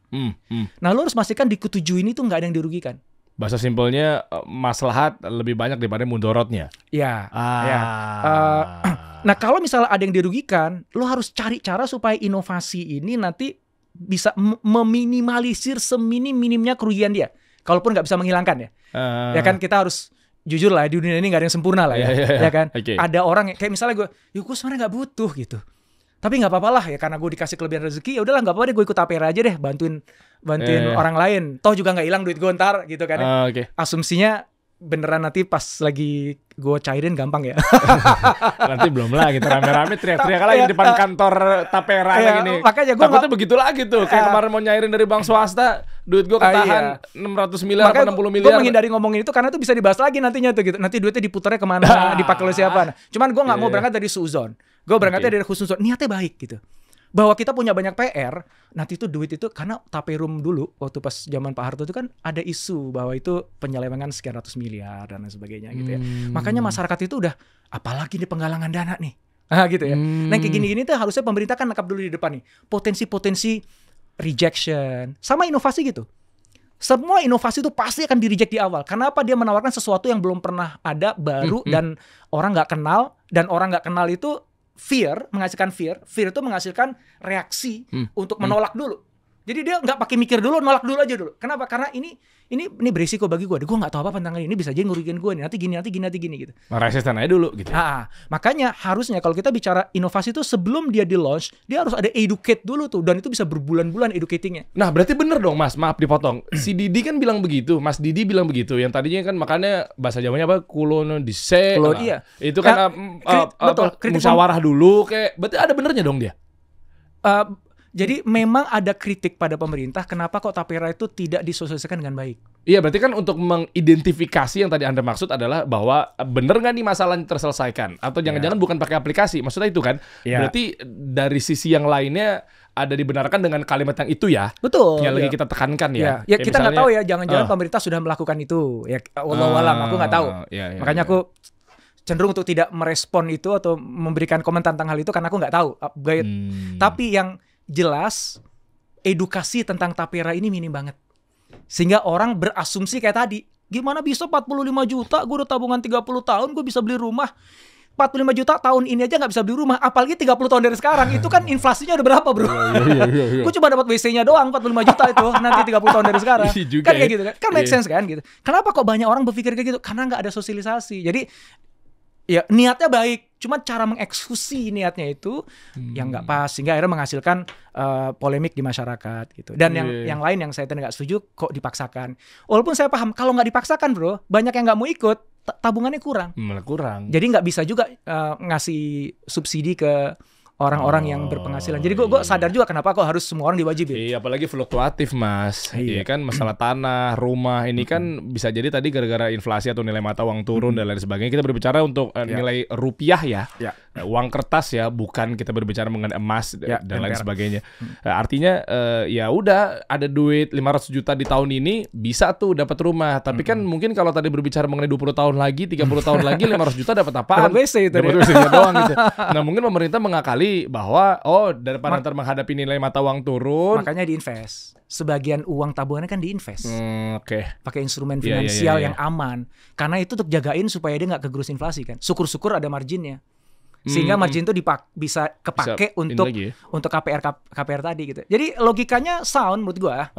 Nah, lo harus pastikan di ke-7 ini tuh nggak ada yang dirugikan. Bahasa simpelnya maslahat lebih banyak daripada mudorotnya. Ya. Nah, kalau misalnya ada yang dirugikan, lo harus cari cara supaya inovasi ini nanti bisa meminimalisir seminim-minimnya kerugian dia. Kalaupun nggak bisa menghilangkan ya. Ya kan kita harus jujur lah di dunia ini nggak ada yang sempurna lah ya, ya kan. Okay. Ada orang yang kayak misalnya gue sebenarnya nggak butuh gitu. Tapi nggak apa-apa lah ya karena gue dikasih kelebihan rezeki, ya udahlah nggak apa-apa deh gue ikut tapera aja deh, bantuin orang lain. Toh juga nggak hilang duit gue ntar gitu kan. Asumsinya beneran nanti pas lagi gue cairin gampang ya. Nanti belum lah gitu rame-rame teriak-teriak lagi di depan kantor tapera lagi nih. Makanya gue takutnya begitu lagi tuh. Kayak kemarin mau nyairin dari bank swasta, duit gue ketahan 600 miliar atau 60 miliar. Gue menghindari ngomongin itu karena itu bisa dibahas lagi nantinya tuh gitu. Nanti duitnya diputarnya kemana, dipakai oleh siapa. Cuman gue nggak mau berangkat dari suzon. Gue berangkatnya dari khusus niatnya baik gitu. Bahwa kita punya banyak PR, nanti itu duit itu karena taperum dulu waktu pas zaman Pak Harto itu kan ada isu bahwa itu penyelewengan sekian ratus miliar dan lain sebagainya gitu ya. Makanya masyarakat itu udah apalagi nih penggalangan dana nih. Gitu ya. Nah kayak gini-gini tuh harusnya pemerintah kan nangkap dulu di depan nih. Potensi-potensi rejection sama inovasi gitu. Semua inovasi itu pasti akan di-reject di awal. Kenapa dia menawarkan sesuatu yang belum pernah ada, baru dan orang nggak kenal, dan orang nggak kenal itu menghasilkan fear itu menghasilkan reaksi untuk menolak dulu. Jadi dia nggak pakai mikir dulu, nolak dulu aja dulu. Kenapa? Karena ini berisiko bagi gue. Gue nggak tahu apa tentang ini bisa jadi ngerugiin gue nih. Nanti gini gitu. Resisten aja dulu gitu. Makanya harusnya kalau kita bicara inovasi itu sebelum dia di launch, dia harus ada educate dulu tuh, dan itu bisa berbulan-bulan educatingnya. Nah berarti bener dong Mas, maaf dipotong. Si Didi kan bilang begitu, Mas Didi bilang begitu. Yang tadinya kan makanya bahasa Jawanya apa? Kulonodise. Iya. Itu kan musyawarah dulu kayak. Berarti ada benernya dong dia. Jadi memang ada kritik pada pemerintah kenapa kok tapera itu tidak disosialisasikan dengan baik. Iya berarti kan untuk mengidentifikasi yang tadi Anda maksud adalah bahwa bener nggak nih masalahnya terselesaikan. Atau jangan-jangan bukan pakai aplikasi. Maksudnya itu kan. Berarti dari sisi yang lainnya ada dibenarkan dengan kalimat yang itu ya. Betul. Yang lagi kita tekankan ya. Ya kita nggak tahu ya, jangan-jangan pemerintah sudah melakukan itu. Ya wallahualam, aku nggak tahu. Makanya aku cenderung untuk tidak merespon itu atau memberikan komentar tentang hal itu karena aku nggak tahu. Tapi yang jelas edukasi tentang tapera ini minim banget. Sehingga orang berasumsi kayak tadi, gimana bisa 45 juta, gue udah tabungan 30 tahun, gue bisa beli rumah. 45 juta tahun ini aja gak bisa beli rumah, apalagi 30 tahun dari sekarang. Itu kan inflasinya udah berapa bro? Gue cuma dapat WC-nya doang 45 juta itu, nanti 30 tahun dari sekarang. Kan kayak gitu kan, kan make sense kan gitu. Kenapa kok banyak orang berpikir kayak gitu? Karena gak ada sosialisasi. Jadi ya niatnya baik, cuma cara mengeksekusi niatnya itu yang nggak pas, sehingga akhirnya menghasilkan polemik di masyarakat gitu. Dan yang lain yang saya nggak setuju kok dipaksakan. Walaupun saya paham kalau nggak dipaksakan bro, banyak yang nggak mau ikut, tabungannya kurang. Jadi nggak bisa juga ngasih subsidi ke orang-orang yang berpenghasilan. Jadi gue sadar juga kenapa kok harus semua orang diwajibin. Iya, apalagi fluktuatif Mas. Iya kan, masalah tanah, rumah ini kan bisa jadi tadi gara-gara inflasi atau nilai mata uang turun dan lain sebagainya. Kita berbicara untuk nilai rupiah ya. Uang kertas ya, bukan kita berbicara mengenai emas dan lain sebagainya. Artinya ya udah ada duit 500 juta di tahun ini bisa tuh dapat rumah. Tapi kan mungkin kalau tadi berbicara mengenai 20 tahun lagi, 30 tahun lagi 500 juta dapat apaan? Dapat WC itu. Dapat WC doang gitu. Nah, mungkin pemerintah mengakali bahwa daripada ntar menghadapi nilai mata uang turun, makanya diinvest. Sebagian uang tabungannya kan diinvest. Pakai instrumen finansial yang aman. Karena itu untuk jagain supaya dia nggak kegerus inflasi kan. Syukur-syukur ada marginnya. Sehingga margin itu bisa kepake untuk KPR tadi gitu. Jadi logikanya sound menurut gua.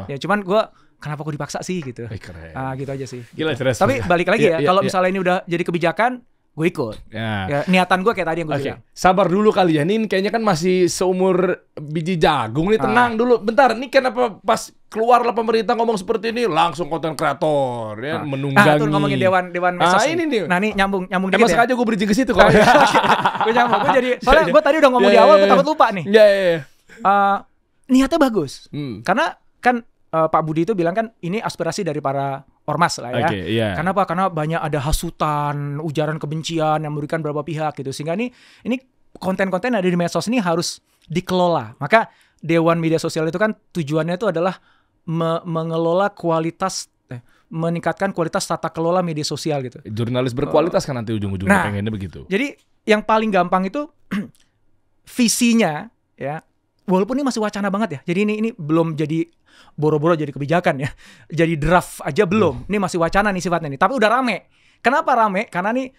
Ya cuman gua kenapa kok dipaksa sih gitu. Gitu aja sih. Gila, gitu. Tapi balik lagi kalau misalnya ini udah jadi kebijakan, gue ikut. Ya, niatan gue kayak tadi yang gue bilang. Sabar dulu kali ya. Ini kayaknya kan masih seumur biji jagung nih. Tenang dulu. Bentar, ini kenapa pas keluarlah pemerintah ngomong seperti ini langsung konten kreator ya menunggangi. Tuh ngomongin dewan medsos. Ini nih. Nah, ini nyambung dikit ya. Sengaja gue bridging ke situ kok. Gue nyambung. Gue jadi soalnya gue tadi udah ngomong di awal, gue takut lupa nih. Niatnya bagus. Karena kan Pak Budi itu bilang kan ini aspirasi dari para ormas lah ya. Kenapa? Karena banyak ada hasutan, ujaran kebencian yang memberikan beberapa pihak gitu. Sehingga ini konten-konten yang ada di medsos ini harus dikelola. Maka Dewan Media Sosial itu kan tujuannya itu adalah mengelola kualitas, meningkatkan kualitas tata kelola media sosial gitu. Jurnalis berkualitas kan nanti ujung-ujungnya pengennya begitu. Jadi yang paling gampang itu visinya ya. Walaupun ini masih wacana banget ya. Jadi ini belum jadi boro-boro jadi kebijakan ya. Jadi draft aja belum. Ini masih wacana nih sifatnya nih. Tapi udah rame. Kenapa rame? Karena nih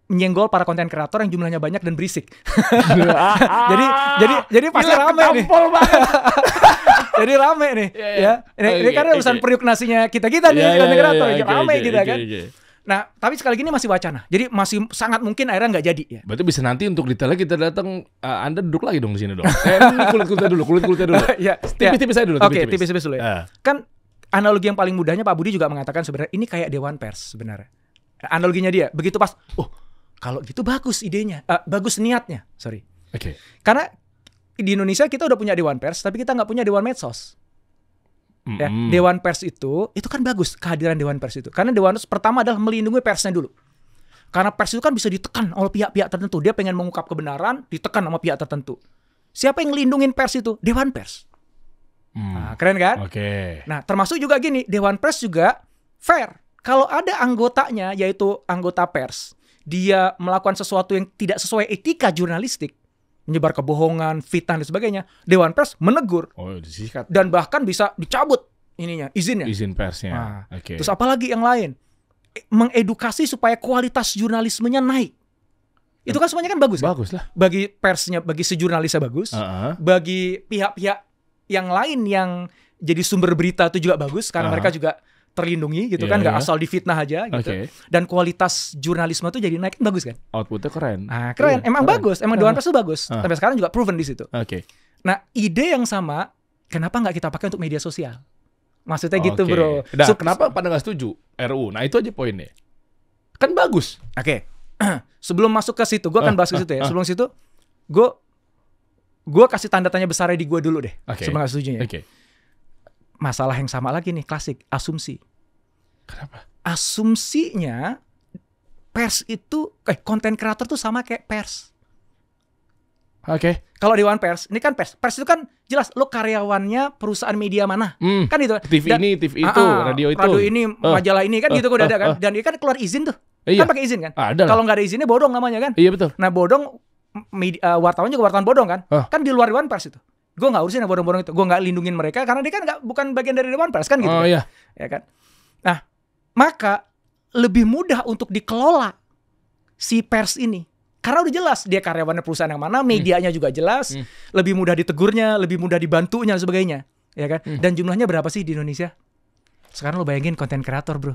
menyenggol para konten kreator yang jumlahnya banyak dan berisik. jadi pasti rame nih. Jadi rame nih. Ya. Ini karena urusan periuk nasinya kita nih konten kreator. Rame kita kan. Nah, tapi sekali lagi ini masih wacana. Jadi masih sangat mungkin akhirnya nggak jadi ya. Berarti bisa nanti untuk detailnya kita datang, Anda duduk lagi dong di sini dong. Ini kulit-kulitnya dulu. Ya, Tipis-tipis aja dulu. Oke, tipis-tipis dulu ya. Kan analogi yang paling mudahnya Pak Budi juga mengatakan sebenarnya ini kayak Dewan Pers sebenarnya. Analoginya dia, begitu pas, kalau gitu bagus idenya, bagus niatnya, sorry. Oke. Karena di Indonesia kita udah punya Dewan Pers, tapi kita nggak punya Dewan Medsos. Ya, Dewan Pers itu kan bagus kehadiran Dewan Pers itu. Karena Dewan Pers pertama adalah melindungi persnya dulu. Karena pers itu kan bisa ditekan oleh pihak-pihak tertentu. Dia pengen mengungkap kebenaran, ditekan sama pihak tertentu. Siapa yang ngelindungin pers itu? Dewan Pers. Nah, keren kan? Oke. Nah, termasuk juga gini, Dewan Pers juga fair. Kalau ada anggotanya, yaitu anggota pers, dia melakukan sesuatu yang tidak sesuai etika jurnalistik, menyebar kebohongan, fitnah dan sebagainya, Dewan Pers menegur. Disikat. Dan bahkan bisa dicabut izinnya. Izin persnya. Nah, Oke. Terus apalagi yang lain? Mengedukasi supaya kualitas jurnalismenya naik. Itu kan semuanya kan bagus. Bagus lah. Bagi persnya, bagi si jurnalisnya bagus. Bagi pihak-pihak yang lain yang jadi sumber berita itu juga bagus. Karena mereka juga terlindungi gitu kan. Nggak asal difitnah aja gitu. Dan kualitas jurnalisme itu jadi naik, bagus kan? Outputnya keren. Nah, keren. Emang bagus. Emang Dewan Pers itu bagus. Sampai sekarang juga proven di situ. Oke. Nah, ide yang sama, kenapa nggak kita pakai untuk media sosial? Maksudnya gitu, bro. Nah, kenapa pada nggak setuju RUU? Nah, itu aja poinnya. Kan bagus. Oke. Sebelum masuk ke situ, gue akan bahas ke situ ya. Sebelum situ, gue kasih tanda tanya besarnya di gue dulu deh. Sebelum nggak setuju ya. Masalah yang sama lagi nih, klasik, asumsi. Kenapa? Asumsinya pers itu, konten kreator tuh sama kayak pers. Oke. Kalau Dewan Pers, ini kan pers. Pers itu kan jelas lo karyawannya perusahaan media mana. Kan itu. TV itu, radio itu. Radio ini, majalah ini kan gitu udah ada kan. Dan dia kan keluar izin tuh. Kan pakai izin kan. Kalau nggak ada izinnya bodong namanya kan. Iya betul. Nah bodong, wartawan juga wartawan bodong kan. Kan di luar Dewan Pers itu. Gue nggak urusin yang bodong-bodong itu. Gue nggak lindungin mereka karena dia kan bukan bagian dari Dewan Pers kan gitu. Oh iya. Ya kan. Nah, maka lebih mudah untuk dikelola si pers ini. Karena udah jelas dia karyawannya perusahaan yang mana, medianya juga jelas, lebih mudah ditegurnya, lebih mudah dibantunya dan sebagainya, ya kan? Dan jumlahnya berapa sih di Indonesia? Sekarang lo bayangin konten kreator, bro.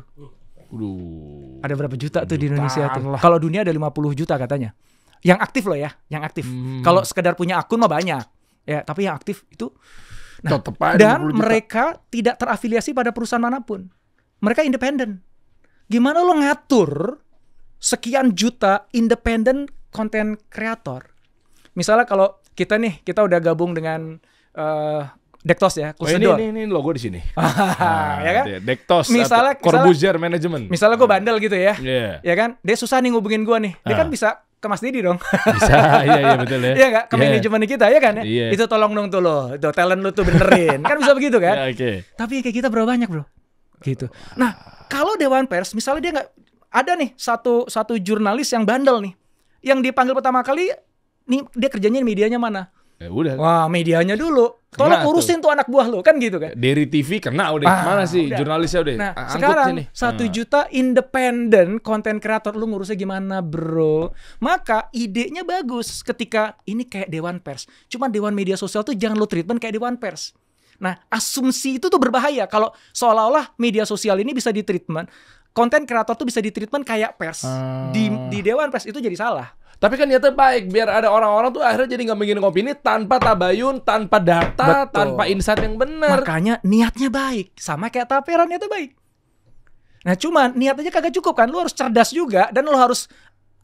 Ada berapa juta tuh di Indonesia tuh? Kalau dunia ada 50 juta katanya. Yang aktif loh ya, yang aktif. Kalau sekedar punya akun mah banyak, ya. Tapi yang aktif itu, nah, dan mereka tidak terafiliasi pada perusahaan manapun. Mereka independen. Gimana lo ngatur sekian juta independen konten kreator? Misalnya kalau kita udah gabung dengan Dektos ya, ini logo di sini. Ya kan? Dektos, misalnya Corbuzier Management. Misalnya gue bandel gitu ya, ya kan? Dia susah nih ngubungin gue nih. Dia kan bisa ke Mas Didi dong. Bisa, iya betul ya. Iya nggak? Ke manajemen kita ya kan? Itu tolong dong tuh lo, itu talent lu tuh benerin. Kan bisa begitu kan? Tapi kayak kita berapa banyak bro? Gitu. Nah, kalau Dewan Pers, misalnya dia nggak ada nih satu jurnalis yang bandel nih, yang dipanggil pertama kali, nih dia kerjanya medianya mana? Udah. Wah, medianya dulu. Tolong urusin tuh anak buah lo, kan gitu kan? Dari TV kena udah. Mana sih udah. Jurnalisnya udah? Nah, sekarang 1 juta independen konten kreator, lu ngurusnya gimana, bro? Maka idenya bagus ketika ini kayak Dewan Pers. Cuma Dewan Media Sosial tuh jangan lu treatment kayak Dewan Pers. Nah, asumsi itu tuh berbahaya kalau seolah-olah media sosial ini bisa ditreatment, konten kreator tuh bisa ditreatment kayak pers. Di Dewan Pers itu jadi salah. Tapi kan niatnya baik, biar ada orang-orang tuh akhirnya jadi nggak bikin opini tanpa tabayun, tanpa data, tanpa insight yang benar. Makanya niatnya baik, sama kayak Tapera niatnya baik. Nah cuman niat aja kagak cukup kan, lu harus cerdas juga dan lu harus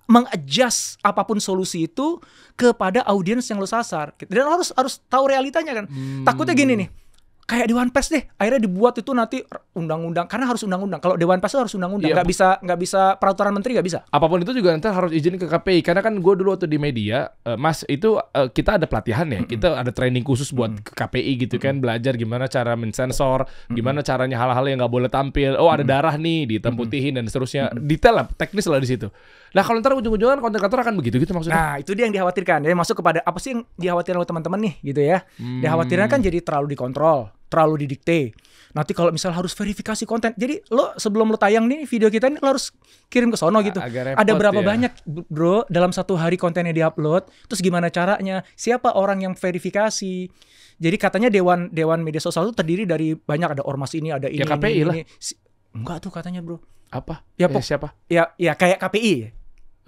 mengadjust apapun solusi itu kepada audiens yang lu sasar. Dan lu harus tahu realitanya kan. Takutnya gini nih, kayak Dewan Pers deh, akhirnya dibuat itu nanti undang-undang, karena harus undang-undang. Kalau Dewan Pers itu harus undang-undang, nggak bisa peraturan menteri, nggak bisa. Apapun itu juga nanti harus izin ke KPI, karena kan gue dulu waktu di media, Mas itu kita ada pelatihan ya, kita ada training khusus buat ke KPI gitu kan, belajar gimana cara mensensor, gimana caranya hal-hal yang nggak boleh tampil. Oh ada darah nih, dihitam putihin dan seterusnya, detail lah, teknis lah di situ. Nah kalau ntar ujung-ujungan konten kreator akan begitu gitu maksudnya. Nah itu dia yang dikhawatirkan. Ya masuk kepada apa sih yang dikhawatirkan oleh teman-teman nih gitu ya. Dikhawatirkan kan jadi terlalu dikontrol, terlalu didikte. Nanti kalau misal harus verifikasi konten. Jadi lo sebelum lo tayang nih video kita ini lo harus kirim ke sono gitu. Ada berapa banyak bro dalam satu hari kontennya diupload. Terus gimana caranya? Siapa orang yang verifikasi? Jadi katanya Dewan Media Sosial itu terdiri dari banyak, ada ormas ini, ada ini, KPI ini, lah. Enggak tuh katanya bro. Apa? Ya, siapa? Ya kayak KPI.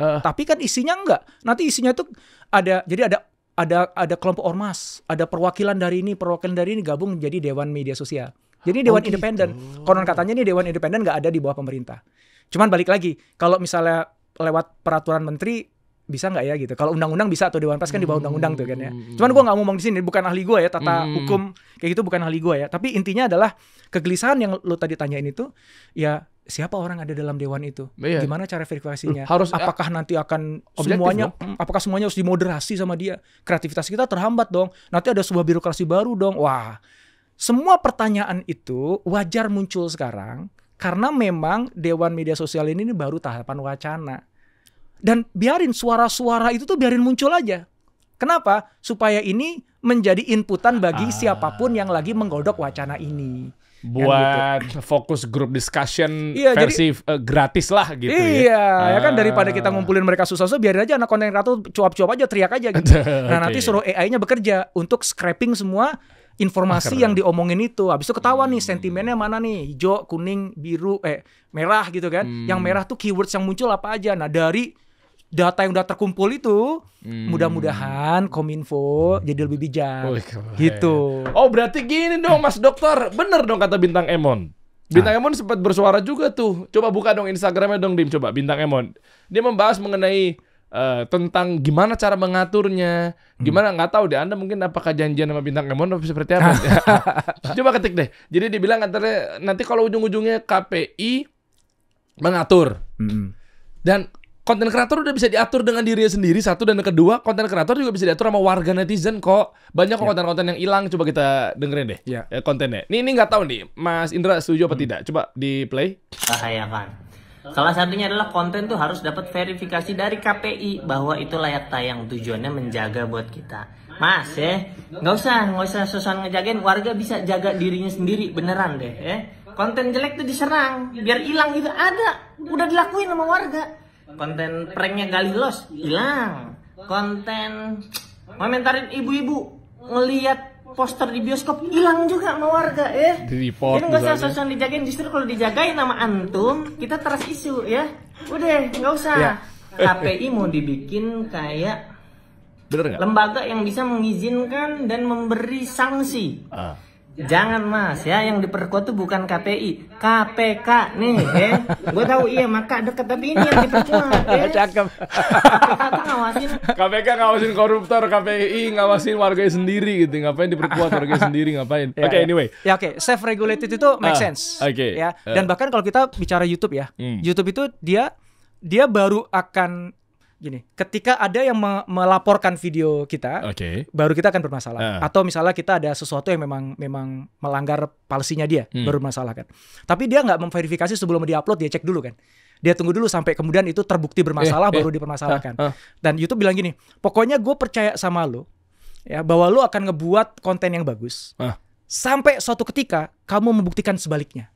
Tapi kan isinya enggak. Nanti isinya tuh ada kelompok ormas, ada perwakilan dari ini gabung menjadi Dewan Media Sosial. Jadi Dewan Independen. Konon katanya ini Dewan Independen nggak ada di bawah pemerintah. Cuman balik lagi, kalau misalnya lewat peraturan menteri bisa nggak ya gitu. Kalau undang-undang bisa atau Dewan Pers kan di bawah undang-undang tuh kan ya. Cuman gue nggak ngomong di sini, bukan ahli gue ya, tata hukum kayak gitu bukan ahli gue ya. Tapi intinya adalah kegelisahan yang lo tadi tanyain itu, ya siapa orang ada dalam dewan itu? Iya. Gimana cara verifikasinya? Apakah nanti akan objektif apakah semuanya harus dimoderasi sama dia? Kreativitas kita terhambat dong. Nanti ada sebuah birokrasi baru dong. Wah, semua pertanyaan itu wajar muncul sekarang karena memang Dewan Media Sosial ini baru tahapan wacana. Dan biarin suara-suara itu tuh biarin muncul aja. Kenapa? Supaya ini menjadi inputan bagi siapapun yang lagi menggodok wacana ini. Buat gitu. fokus group discussion versi gratis lah gitu ya kan daripada kita ngumpulin mereka susah-susah, biarin aja anak konten kreator cuap-cuap aja, teriak aja gitu. Nah nanti suruh AI-nya bekerja untuk scraping semua informasi yang diomongin itu. Habis itu ketahuan nih sentimennya mana nih, hijau, kuning, biru, merah gitu kan. Yang merah tuh keywords yang muncul apa aja. Nah dari data yang udah terkumpul itu, mudah-mudahan Kominfo jadi lebih bijak. Gitu. Oh berarti gini dong Mas Dokter, bener dong kata Bintang Emon. Bintang Emon sempat bersuara juga tuh. Coba buka dong Instagramnya dong Dim, coba Bintang Emon. Dia membahas mengenai tentang gimana cara mengaturnya, gimana nggak tahu deh. Anda mungkin apakah janjian sama Bintang Emon atau seperti apa? Coba ketik deh. Jadi dibilang katanya nanti kalau ujung-ujungnya KPI mengatur dan konten kreator udah bisa diatur dengan dirinya sendiri satu, dan kedua konten kreator juga bisa diatur sama warga netizen kok. Banyak kok konten-konten yang hilang. Coba kita dengerin deh kontennya. Ini nggak tahu nih Mas Indra setuju apa tidak? Coba di play. Bahayakan. Salah satunya adalah konten tuh harus dapat verifikasi dari KPI bahwa itu layak tayang, tujuannya menjaga buat kita. Mas nggak usah sosokan ngejagain, warga bisa jaga dirinya sendiri beneran deh Konten jelek tuh diserang biar hilang gitu, udah dilakuin sama warga. Konten pranknya Galih Los hilang. Konten komentarin ibu-ibu ngelihat poster di bioskop hilang juga sama warga Jadi nggak usah sosokan dijagain, justru kalau dijagain sama antum kita teras isu ya. Udah nggak usah. KPI mau dibikin kayak lembaga yang bisa mengizinkan dan memberi sanksi. Jangan Mas yang diperkuat tuh bukan KPI, KPK nih Gue tahu maka deket, tapi ini yang diperkuat Cakep. KPK ngawasin koruptor, KPI ngawasin warganya sendiri gitu. Ngapain diperkuat warganya sendiri, ngapain? Anyway. Self regulated itu make sense. Dan bahkan kalau kita bicara YouTube ya, YouTube itu dia baru akan gini, ketika ada yang melaporkan video kita, baru kita akan bermasalah. Atau misalnya kita ada sesuatu yang memang melanggar policy-nya dia, baru masalah kan. Tapi dia nggak memverifikasi sebelum diupload, dia cek dulu kan. Dia tunggu dulu sampai kemudian itu terbukti bermasalah, baru dipermasalahkan. Dan YouTube bilang gini, pokoknya gue percaya sama lo, bahwa lo akan ngebuat konten yang bagus. Sampai suatu ketika kamu membuktikan sebaliknya.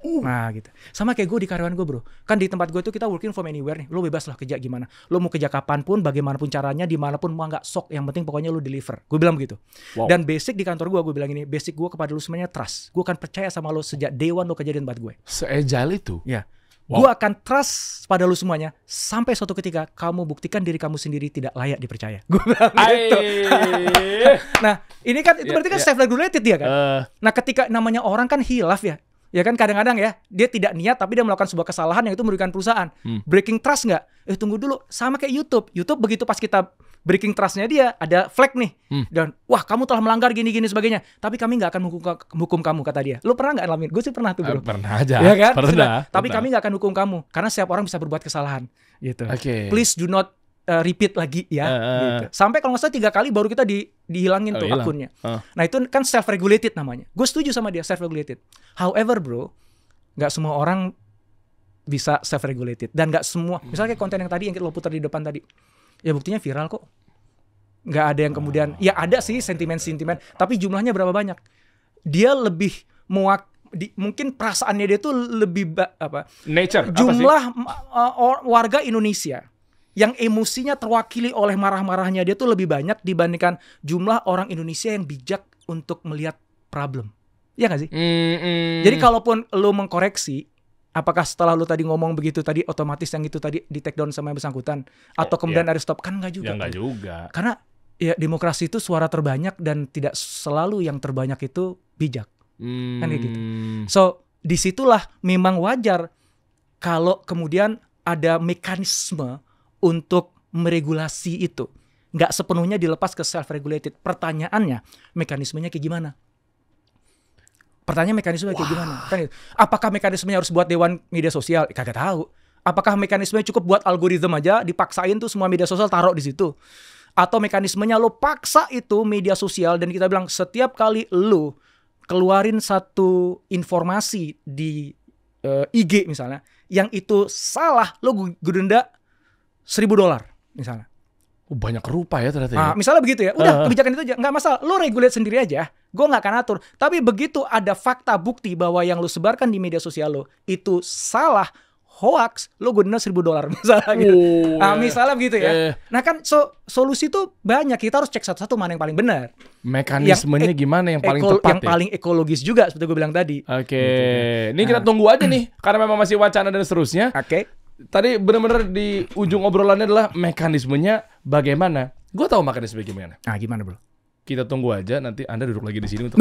Nah gitu. Sama kayak gue di karyawan gue bro. Kan di tempat gue tuh kita working from anywhere nih. Lo bebas lah kerja gimana. Lo mau kerja kapanpun, bagaimanapun caranya, dimanapun mau nggak sok. Yang penting pokoknya lo deliver. Gue bilang begitu. Dan basic di kantor gue bilang ini. Basic gue kepada lo semuanya trust. Gue akan percaya sama lo sejak day one lo kerja di tempat gue. Se-agile itu? Ya. Gue akan trust pada lo semuanya. Sampai suatu ketika kamu buktikan diri kamu sendiri tidak layak dipercaya. Gue bilang gitu. Nah ini kan itu berarti kan self-regulated dia kan. Nah ketika namanya orang kan hilaf ya. Ya kan kadang-kadang ya, dia tidak niat tapi dia melakukan sebuah kesalahan yang itu merugikan perusahaan. Breaking trust nggak? Tunggu dulu, sama kayak YouTube. YouTube begitu pas kita breaking trustnya dia, ada flag nih. Dan, wah kamu telah melanggar gini-gini sebagainya. Tapi kami nggak akan hukum kamu, kata dia. Lu pernah nggak ngalamin? Gue sih pernah tuh bro. Pernah aja. Ya kan? Pernah. Tapi kami nggak akan hukum kamu. Karena setiap orang bisa berbuat kesalahan. Gitu. Please do not repeat lagi ya gitu. Sampai kalau nggak salah 3 kali baru kita dihilangin tuh akunnya. Nah itu kan self-regulated namanya. Gue setuju sama dia self-regulated. However bro, nggak semua orang bisa self-regulated. Dan nggak semua, misalnya kayak konten yang tadi yang kita putar di depan tadi, ya buktinya viral kok. Nggak ada yang kemudian, ya ada sih sentimen-sentimen, tapi jumlahnya berapa banyak. Dia lebih mungkin perasaannya dia tuh lebih nature. Jumlah warga Indonesia yang emosinya terwakili oleh marah-marahnya dia tuh lebih banyak dibandingkan jumlah orang Indonesia yang bijak untuk melihat problem. Iya gak sih? Jadi kalaupun lo mengkoreksi, Apakah setelah lu tadi ngomong begitu tadi otomatis yang itu tadi di take down sama yang bersangkutan atau kemudian ada stop? Kan enggak juga. Ya enggak juga. Karena ya demokrasi itu suara terbanyak dan tidak selalu yang terbanyak itu bijak. Kan kayak gitu. So, disitulah memang wajar kalau kemudian ada mekanisme untuk meregulasi itu. Nggak sepenuhnya dilepas ke self-regulated. Pertanyaannya, mekanismenya kayak gimana? Pertanyaan mekanismenya kayak gimana? Kan, apakah mekanismenya harus buat dewan media sosial? Kagak tahu. Apakah mekanismenya cukup buat algoritma aja, dipaksain tuh semua media sosial taruh di situ? Atau mekanismenya lo paksa itu media sosial dan kita bilang setiap kali lo keluarin satu informasi di IG misalnya, yang itu salah, lo gue denda $1.000 misalnya. Banyak rupa ya ternyata. Nah, misalnya begitu ya, udah kebijakan itu aja, nggak masalah, lo regulate sendiri aja, gue nggak akan atur. Tapi begitu ada fakta bukti bahwa yang lo sebarkan di media sosial lo itu salah, hoax, lo gue denda $1.000 misalnya gitu. Misalnya begitu ya. Nah kan solusi tuh banyak, kita harus cek satu-satu mana yang paling benar. Mekanismenya gimana yang paling tepat yang paling ekologis juga seperti gue bilang tadi. Oke. Ini kita tunggu aja nih karena memang masih wacana dan seterusnya. Oke. Tadi benar-benar di ujung obrolannya adalah mekanismenya bagaimana. Gue tahu mekanisme gimana. Gimana bro? Kita tunggu aja, nanti Anda duduk lagi di sini untuk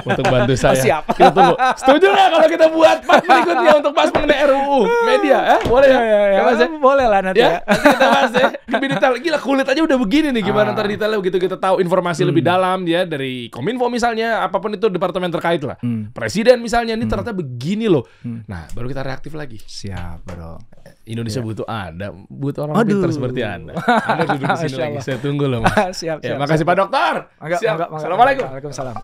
untuk bantu saya. Siap. Kita tunggu. Setuju nggak kalau kita buat part berikutnya untuk bahas mengenai RUU media? Boleh ya? Boleh lah nanti ya. Nanti kita bahas ya. Lebih detail. Gila, kulit aja udah begini nih. Gimana ntar detailnya begitu kita tahu informasi lebih dalam ya dari Kominfo misalnya, apapun itu departemen terkait lah. Presiden misalnya, ini ternyata begini loh. Nah, baru kita reaktif lagi. Siap bro. Indonesia butuh orang pintar seperti Anda. Anda duduk di sini lagi. Saya tunggu loh, Mas. Siap. Makasih Pak Dokter. Siap. Assalamualaikum. Waalaikumsalam.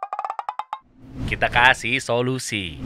Kita kasih solusi.